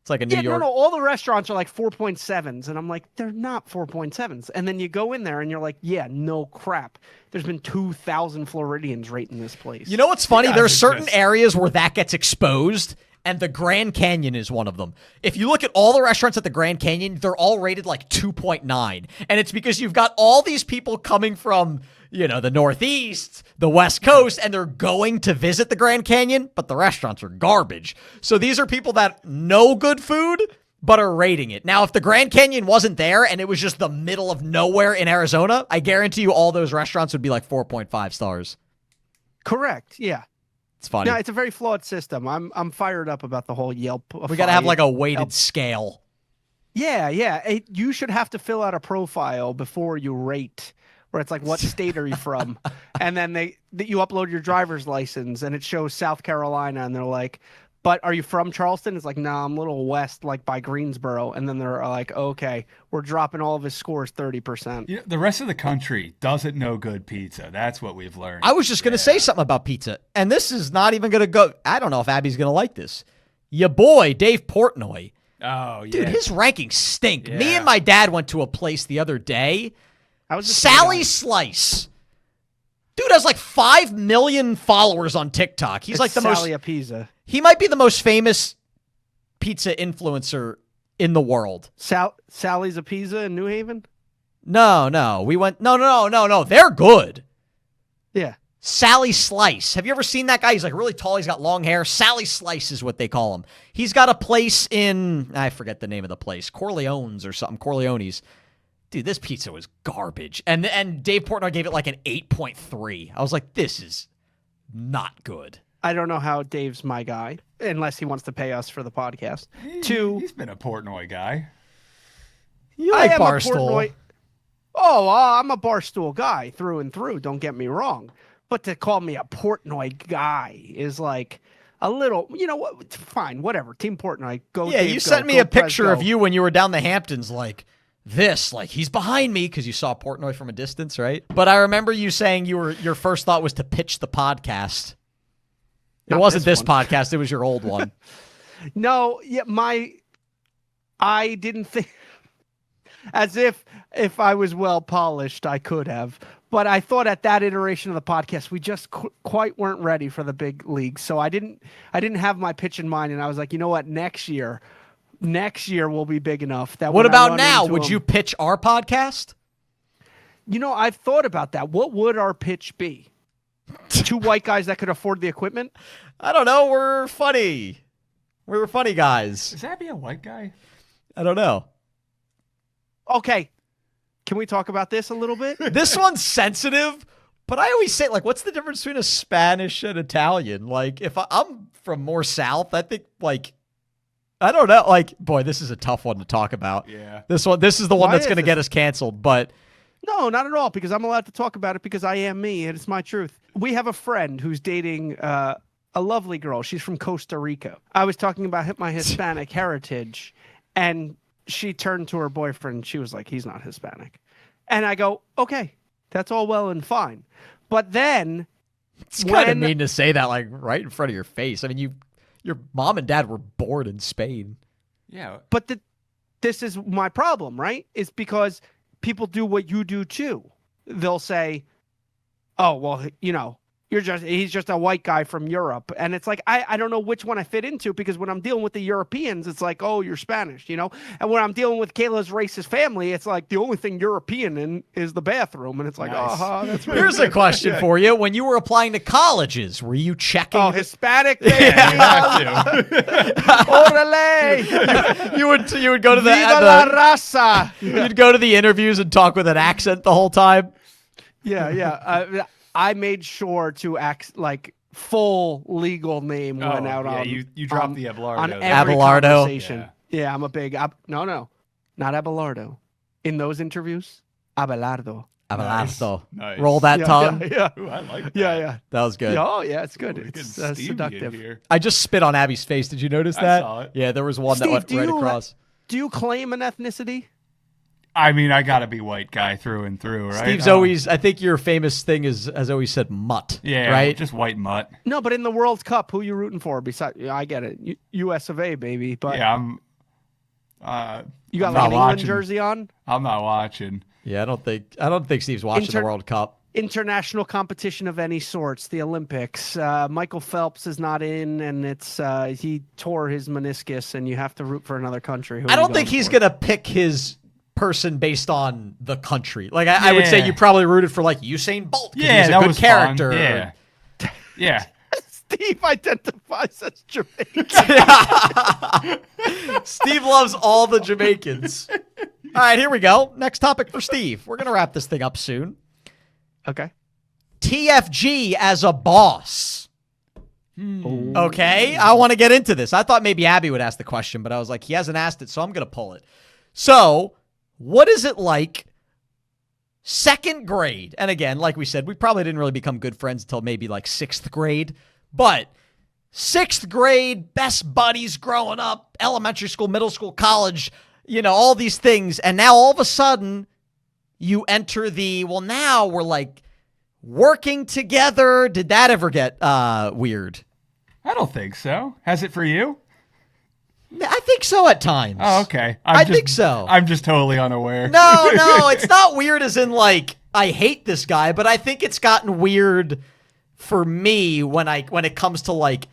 It's like a New York. No, all the restaurants are like 4.7s, and I'm like, they're not 4.7s. And then you go in there, and you're like, yeah, no crap. There's been 2,000 Floridians rating this place. You know what's funny? There's certain areas where that gets exposed, and the Grand Canyon is one of them. If you look at all the restaurants at the Grand Canyon, they're all rated like 2.9. And it's because you've got all these people coming from, you know, the Northeast, the West Coast, and they're going to visit the Grand Canyon, but the restaurants are garbage. So these are people that know good food, but are rating it. Now, if the Grand Canyon wasn't there and it was just the middle of nowhere in Arizona, I guarantee you all those restaurants would be like 4.5 stars. Correct. Yeah. It's funny. Yeah, it's a very flawed system. I'm fired up about the whole Yelp. We got to have like a weighted scale. Yeah. You should have to fill out a profile before you rate, where it's like, what state are you from? And then you upload your driver's license, and it shows South Carolina, and they're like, But are you from Charleston? It's like, nah, I'm a little west, like by Greensboro. And then they're like, okay, we're dropping all of his scores 30%. Yeah, the rest of the country doesn't know good pizza. That's what we've learned. I was just going to say something about pizza, and this is not even going to go. I don't know if Abby's going to like this. Your boy, Dave Portnoy. Oh, yeah. Dude, his rankings stink. Me Yeah. and my dad went to a place the other day. I was just Sally Slice. Dude has like 5 million followers on TikTok. He's like the Sally most. Apisa. He might be the most famous pizza influencer in the world. Sally's Apisa in New Haven? No. We went. No. They're good. Yeah. Sally Slice. Have you ever seen that guy? He's like really tall. He's got long hair. Sally Slice is what they call him. He's got a place in, I forget the name of the place, Corleone's or something, Corleone's. Dude, this pizza was garbage. And Dave Portnoy gave it like an 8.3. I was like, this is not good. I don't know how Dave's my guy, unless he wants to pay us for the podcast. He's been a Portnoy guy. You like I am Barstool. a Portnoy. Oh, I'm a Barstool guy through and through. Don't get me wrong. But to call me a Portnoy guy is like a little, you know what? Fine, whatever. Team Portnoy, go. Yeah, Dave, you go. sent me Go, a Prez, picture go. of you when you were down the Hamptons like this, like he's behind me because you saw Portnoy from a distance, right? But I remember you saying your first thought was to pitch the podcast. It Not wasn't this one. podcast, it was your old one. No, yeah, I didn't think as if I was well polished, I could have. But I thought at that iteration of the podcast, we just quite weren't ready for the big leagues. So I didn't have my pitch in mind, and I was like, you know what, next year will be big enough. That What when I about run now? into Would him- you pitch our podcast? You know, I've thought about that. What would our pitch be? Two white guys that could afford the equipment? I don't know. We're funny. We were funny guys. Is Abby a white guy? I don't know. Okay. Can we talk about this a little bit? This one's sensitive, but I always say, like, what's the difference between a Spanish and Italian? Like, if I'm from more South, I think, like, I don't know. Like, boy, this is a tough one to talk about. Yeah. This is the one Why that's is going to this? get us canceled, but No, not at all, because I'm allowed to talk about it because I am me and it's my truth. We have a friend who's dating a lovely girl. She's from Costa Rica. I was talking about my Hispanic heritage, and she turned to her boyfriend. She was like, he's not Hispanic. And I go, okay, that's all well and fine. But then it's kind of when- mean to say that, like, right in front of your face. I mean, your mom and dad were born in Spain. Yeah. But this is my problem, right? It's because people do what you do too. They'll say, oh, well, you know, he's just a white guy from Europe. And it's like, I don't know which one I fit into, because when I'm dealing with the Europeans, it's like, oh, you're Spanish, you know? And when I'm dealing with Kayla's racist family, it's like the only thing European in is the bathroom. And it's like, Nice. that's right. Here's a question for you. When you were applying to colleges, were you checking? Oh, Hispanic. Yeah, you have to. Orale. you would go to Viva la the raza. you'd go to the interviews and talk with an accent the whole time. Yeah. I made sure to act like full legal name went out yeah, on. you dropped the Abelardo. on there. every Abelardo. conversation. Yeah, I'm a big no, not Abelardo. In those interviews, Abelardo. Abelardo. Nice. Roll that tongue. Yeah. Ooh, I like that. Yeah. That was good. Yeah, oh yeah, it's good. Ooh, we're It's getting Stevie in seductive. here. I just spit on Abby's face. Did you notice I that? saw it. Yeah, there was one that Steve, went do right you- across. Do you claim an ethnicity? I mean, I gotta be white guy through and through, right? Steve's always, I think your famous thing has always said mutt. yeah, Right? just white mutt. No, but in the World Cup, who you rooting for? Besides, I get it, U.S. of A. baby. But Yeah, I'm. you got I'm like not an England watching. jersey on. I'm not watching. Yeah, I don't think Steve's watching the World Cup. International competition of any sorts, the Olympics. Michael Phelps is not in, and it's he tore his meniscus, and you have to root for another country. Who I are you don't think going he's for? gonna pick his person based on the country. Like I would say Yeah. you probably rooted for like Usain Bolt. 'Cause Yeah, he's a that good was character. Fun. Yeah, yeah. Steve identifies as Jamaican. Steve loves all the Jamaicans. All right, here we go. Next topic for Steve. We're gonna wrap this thing up soon. Okay. TFG as a boss. Okay, I want to get into this. I thought maybe Abby would ask the question, but I was like, he hasn't asked it, so I'm going to pull it. So, what is it like second grade? And again, like we said, we probably didn't really become good friends until maybe like sixth grade, but sixth grade, best buddies growing up, elementary school, middle school, college, all these things. And now all of a sudden you enter now we're like working together. Did that ever get weird? I don't think so. Has it for you? I think so at times. Oh, okay. I think so. I'm just totally unaware. No, it's not weird as in like I hate this guy, but I think it's gotten weird for me when it comes to like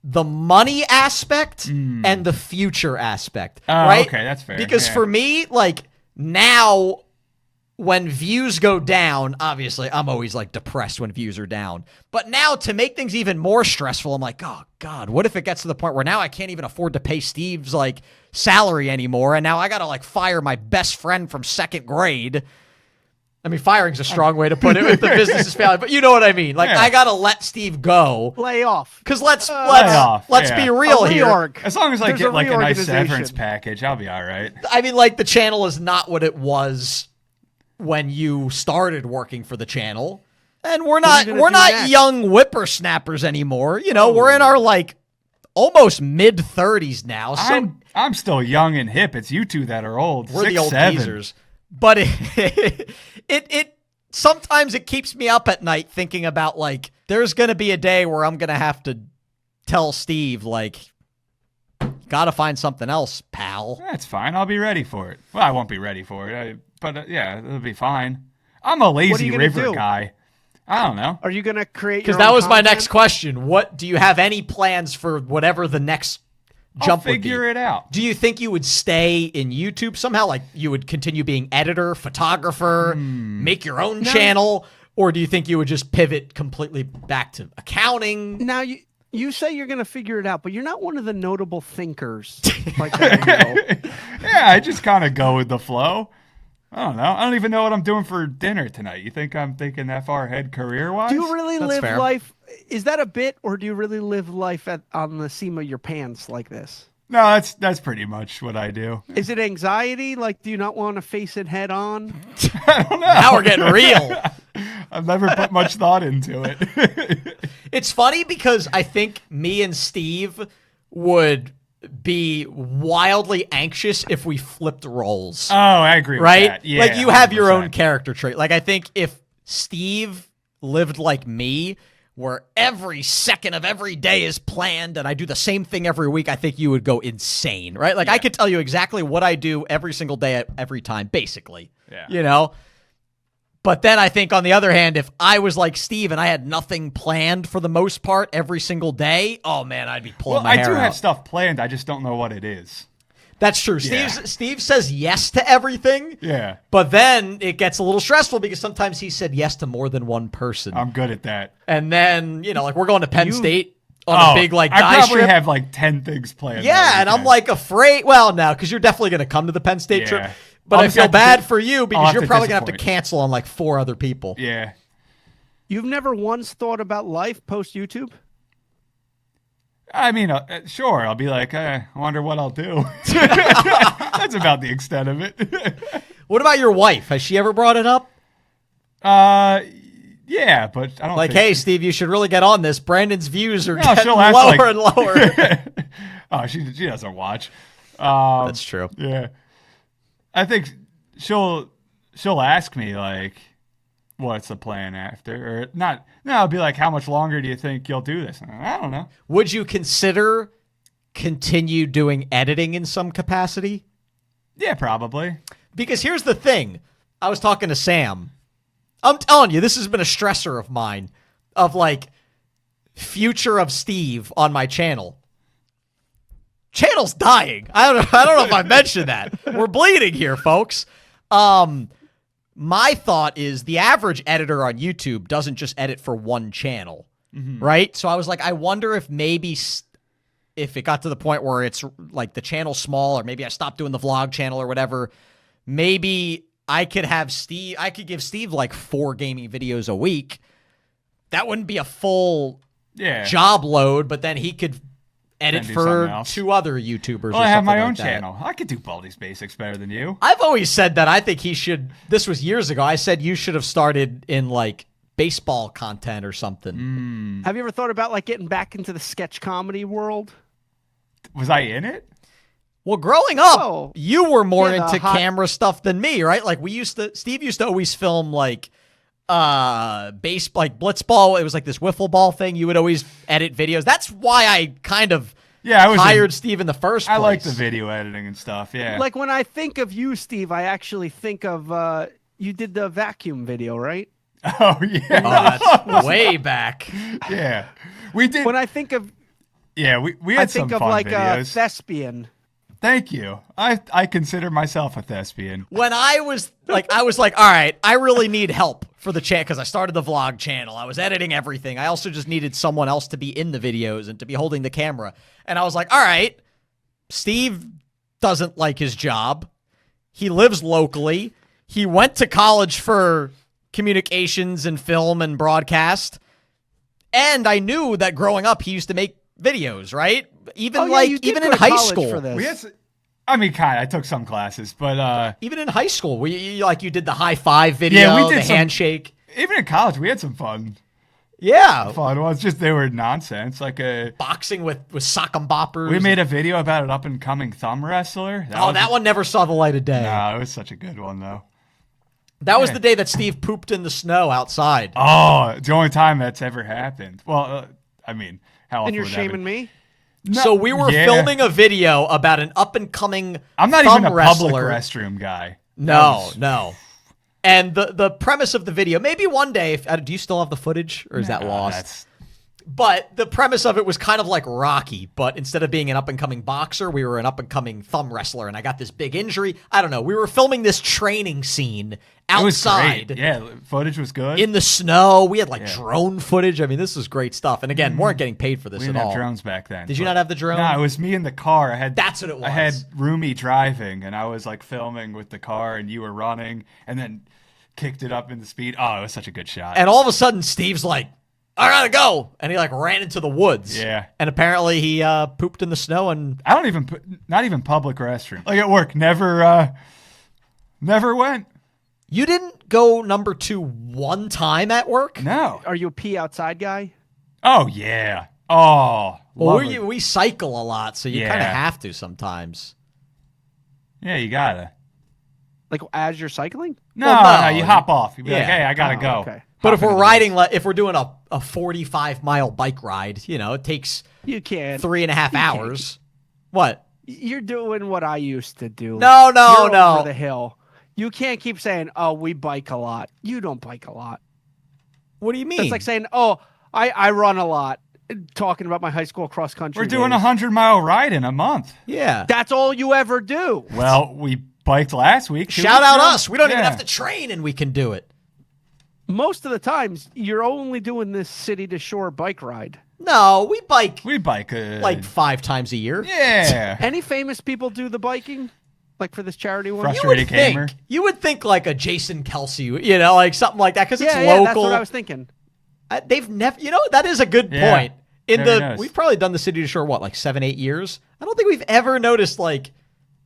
the money aspect and the future aspect. Oh, right? Okay, that's fair. Because for me, like now when views go down, obviously I'm always like depressed when views are down. But now to make things even more stressful, I'm like, oh God, what if it gets to the point where now I can't even afford to pay Steve's like salary anymore, and now I gotta like fire my best friend from second grade. I mean, firing's a strong way to put it if the business is failing, but you know what I mean. Like, I gotta let Steve go. Lay off. Because let's yeah. be real here. As long as I There's get a like a nice reorganization. severance package, I'll be all right. I mean, like the channel is not what it was when you started working for the channel, and we're not are you gonna do next? young whippersnappers anymore. We're in our like almost mid 30s now. So I'm still young and hip. It's you two that are old. we're 6, the old 7. geezers. But it sometimes it keeps me up at night thinking about like there's gonna be a day where I'm gonna have to tell Steve like, gotta find something else, pal. That's fine. I'll be ready for it. Well, I won't be ready for it, but yeah, it'll be fine. I'm a What are lazy you gonna river do? guy. I don't know. Are you going to create your Because own that was my content? next question. What do you have any plans for whatever the next I'll jump would be? figure it out. Do you think you would stay in YouTube somehow? Like you would continue being editor, photographer, make your own channel? Or do you think you would just pivot completely back to accounting? Now, you say you're going to figure it out, but you're not one of the notable thinkers like that. Yeah, I just kind of go with the flow. I don't know. I don't even know what I'm doing for dinner tonight. You think I'm thinking that far ahead career-wise? Do you really That's live fair. life? Is that a bit, or do you really live life on the seam of your pants like this? No, that's pretty much what I do. Is it anxiety? Like, do you not want to face it head on? I don't know. Now we're getting real. I've never put much thought into it. It's funny because I think me and Steve would be wildly anxious if we flipped roles. Oh, I agree with right? that. Yeah, like you have your own 100%. character trait. Like I think if Steve lived like me, where every second of every day is planned and I do the same thing every week, I think you would go insane, right? Like I could tell you exactly what I do every single day at every time, basically. Yeah. But then I think on the other hand, if I was like Steve and I had nothing planned for the most part every single day, oh man, I'd be pulling Well, my I hair do out. have stuff planned. I just don't know what it is. That's true. Yeah. Steve says yes to everything. Yeah. But then it gets a little stressful because sometimes he said yes to more than one person. I'm good at that. And then, like we're going to Penn State on a big like I dive probably trip. have like 10 things planned. Yeah, that and I'm weekend. like afraid. Well, no, because you're definitely going to come to the Penn State trip. Yeah. But I'll I just feel have to bad di- for you I'll because have you're to probably going to have to disappoint. cancel on like 4 other people. Yeah. You've never once thought about life post YouTube? I mean, sure. I'll be like, I wonder what I'll do. That's about the extent of it. What about your wife? Has she ever brought it up? Yeah, but I don't Like, think hey, Steve, you should really get on this. Brandon's views are No, getting she'll ask, lower like- and lower. Oh, she doesn't watch. That's true. Yeah. I think she'll ask me like, what's the plan after? Or not. No, I'll be like, how much longer do you think you'll do this? I don't know. Would you consider continue doing editing in some capacity? Yeah, probably. Because here's the thing. I was talking to Sam. I'm telling you, this has been a stressor of mine of like future of Steve on my channel. Channel's dying. I don't know if I mentioned that. We're bleeding here, folks. My thought is the average editor on YouTube doesn't just edit for one channel, right? So I was like, I wonder if maybe if it got to the point where it's like the channel's small, or maybe I stopped doing the vlog channel or whatever, maybe I could give Steve like 4 gaming videos a week. That wouldn't be a full Yeah. job load, but then he could edit Then do for something else. 2 other YouTubers. Well, or I have something my own like that. channel. I could do Baldi's Basics better than you. I've always said that I think he should. This was years ago. I said you should have started in like baseball content or something. Have you ever thought about like getting back into the sketch comedy world? Was I in it? Well, growing up, Oh, you were more yeah, the into hot- camera stuff than me, right? Like Steve used to always film like blitzball. It was like this wiffle ball thing. You would always edit videos. That's why I kind of Yeah, I was hired Steve in the first place. I like the video editing and stuff. Yeah. Like when I think of you, Steve, I actually think of you did the vacuum video, right? Oh yeah. Oh, that's way back. Yeah. We did. When I think of Yeah, we I had some think of fun like a videos. thespian. Thank you. I consider myself a thespian. When I was like, all right, I really need help for the channel because I started the vlog channel. I was editing everything. I also just needed someone else to be in the videos and to be holding the camera. And I was like, all right, Steve doesn't like his job. He lives locally. He went to college for communications and film and broadcast. And I knew that growing up, he used to make videos, right? Even Oh, yeah, like you did even go in to high college school. for this. We had. I mean, kind of. I took some classes, but Even in high school, you did the high five video, Yeah, we did the some- handshake. even in college, we had some fun. Yeah, Fun ones. Just they were nonsense. Like boxing with sock and boppers. we made a video about an up and coming thumb wrestler. that one never saw the light of day. No, it was such a good one though. That was Yeah. the day that Steve pooped in the snow outside. Oh, it's the only time that's ever happened. Well, I mean, how often And you're would that shaming be? me? So we were yeah. filming a video about an up and coming. I'm not thumb even a wrestler. public restroom guy. No. And the premise of the video, maybe one day, do you still have the footage or is that lost? That's But the premise of it was kind of like Rocky, but instead of being an up-and-coming boxer, we were an up-and-coming thumb wrestler, and I got this big injury. I don't know. We were filming this training scene it was outside great. Yeah, footage was good. in the snow. We had like drone footage. I mean, this was great stuff. And again, weren't getting paid for this we at didn't all. have drones back then. Did you but- not have the drone? No, it was me in the car. I had That's what it I had was. Roomy driving, and I was like filming with the car, and you were running, and then kicked it up into speed. Oh, it was such a good shot. And all of a sudden, Steve's like, I gotta go. And he like ran into the woods. Yeah. And apparently he pooped in the snow and I don't even not even public restroom. Like at work, never went. you didn't go number 2 one time at work? No. Are you a pee outside guy? Oh yeah. Oh. Well, love it. we cycle a lot, so you Yeah. kind of have to sometimes. Yeah, you gotta. Like as you're cycling? No, Well, no. you hop off. You be like, Yeah. hey, I gotta Oh, go. okay. But Hop if we're into the riding, woods. if we're doing a 45-mile bike ride, it takes You can't. 3.5 hours. What? You're doing what I used to do. No, You're no. over the hill. You can't keep saying, "Oh, we bike a lot." You don't bike a lot. What do you mean? It's like saying, "Oh, I run a lot." Talking about my high school cross country. We're doing a days. 100-mile ride in a month. yeah. That's all you ever do. Well, we biked last week. 2 Shout weeks out ago. us. We don't even Yeah. have to train and we can do it. Most of the times, you're only doing this city to shore bike ride. No, we bike We bike like 5 times a year. yeah. Any famous people do the biking, like for this charity one? Frust- You would Frustrated gamer. think like a Jason Kelsey, like something like that, because it's Yeah, local. that's what I was thinking. They've never, that is a good Yeah. point. Never noticed. We've probably done the city to shore like 7-8 years. I don't think we've ever noticed like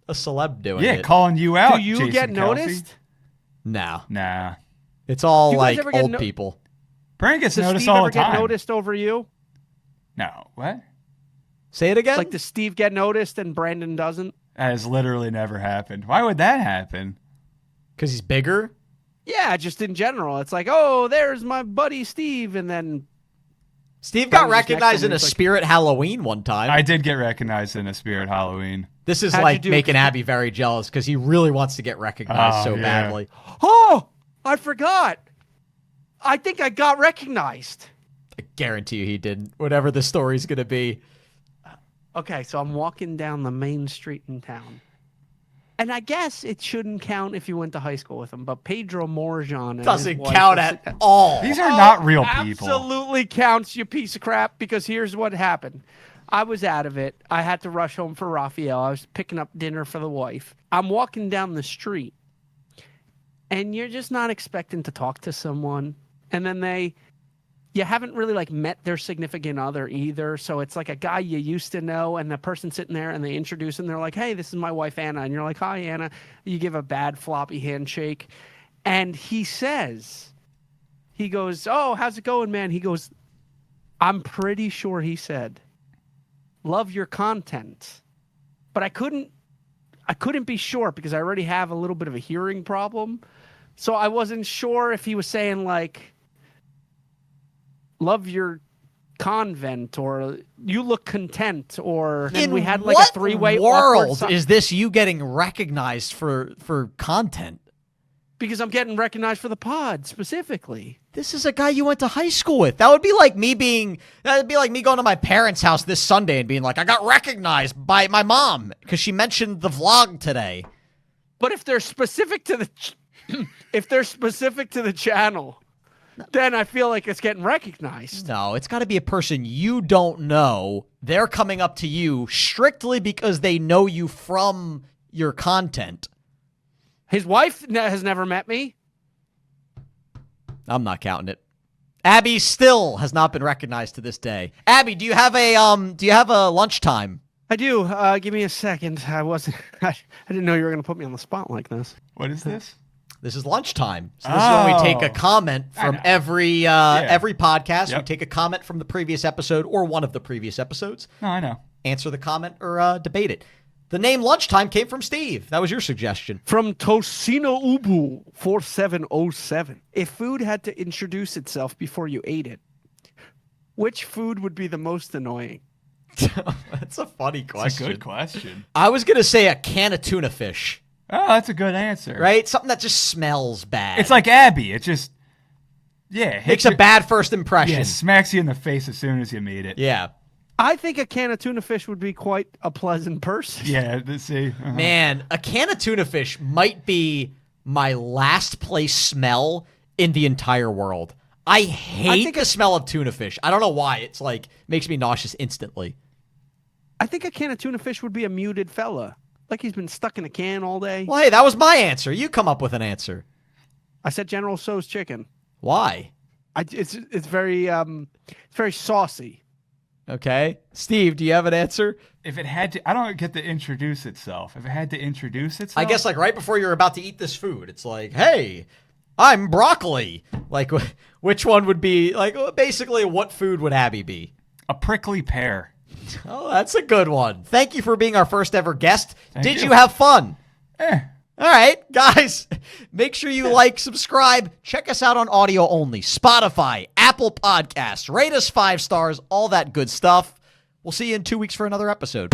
a celeb doing Yeah, it. calling you out. Do you Jason get Kelce. noticed? No, Nah. it's all You guys like ever get old people. Brent gets Does noticed Steve all ever the time. get noticed over you? No. What? Say it again. Like, does Steve get noticed and Brandon doesn't? That has literally never happened. Why would that happen? Because he's bigger. Yeah, just in general. It's like, oh, there's my buddy Steve, and then Steve got Brandon's just next recognized to in me, a it's like- Spirit Halloween one time. I did get recognized in a Spirit Halloween. This is How'd you like do? making Abby very jealous because he really wants to get recognized Oh, so yeah. badly. oh, I forgot. I think I got recognized. I guarantee you he didn't. Whatever the story's gonna be. Okay, so I'm walking down the main street in town. And I guess it shouldn't count if you went to high school with him, but Pedro Morjan and his Doesn't wife count was- at all. These are not real people. Absolutely counts, you piece of crap, because here's what happened. I was out of it. I had to rush home for Raphael. I was picking up dinner for the wife. I'm walking down the street, and you're just not expecting to talk to someone. And then you haven't really like met their significant other either. So it's like a guy you used to know, and the person sitting there, and they introduce him. They're like, "Hey, this is my wife, Anna." And you're like, "Hi, Anna." You give a bad floppy handshake. And he says, He goes, "Oh, how's it going, man?" He goes, "I'm pretty sure he said, love your content." But I couldn't be sure because I already have a little bit of a hearing problem. So I wasn't sure if he was saying like, love your convent, or you look content, or In we had like what a three-way world awkward is this you getting recognized for content? because I'm getting recognized for the pod specifically. This is a guy you went to high school with. That'd be like me going to my parents' house this Sunday and being like, I got recognized by my mom because she mentioned the vlog today. But if they're specific to the if they're specific to the channel, then I feel like it's getting recognized. No, it's got to be a person you don't know. They're coming up to you strictly because they know you from your content. His wife has never met me. I'm not counting it. Abby still has not been recognized to this day. Abby, do you have a lunchtime? I do. Give me a second. I didn't know you were going to put me on the spot like this. What is this? This is lunchtime. So this is when we take a comment from every podcast. Yep. We take a comment from the previous episode or one of the previous episodes. No, I know. Answer the comment or debate it. The name Lunchtime came from Steve. That was your suggestion. From Tosino Ubu 4707. If food had to introduce itself before you ate it, which food would be the most annoying? That's a funny That's question. a good question. I was going to say a can of tuna fish, Oh, that's a good answer. right? Something that just smells bad. It's like Abby. It just, makes a bad first impression. Yeah, smacks you in the face as soon as you meet it. Yeah. I think a can of tuna fish would be quite a pleasant person. Yeah, see. Man, a can of tuna fish might be my last place smell in the entire world. I hate the smell of tuna fish. I don't know why. It's like makes me nauseous instantly. I think a can of tuna fish would be a muted fella. Like he's been stuck in a can all day. Well, hey, that was my answer. You come up with an answer. I said General Tso's chicken. Why? It's very saucy. Okay. Steve, do you have an answer? If it had to, I don't get to introduce itself. If it had to introduce itself, I guess like right before you're about to eat this food, it's like, hey, I'm broccoli. Like, which one would be, like, basically what food would Abby be? a prickly pear. Oh, that's a good one. Thank you for being our first ever guest. Did you. you have fun? Eh. All right, guys, make sure you like, subscribe, check us out on audio only, Spotify, Apple Podcasts, rate us 5 stars, all that good stuff. We'll see you in 2 weeks for another episode.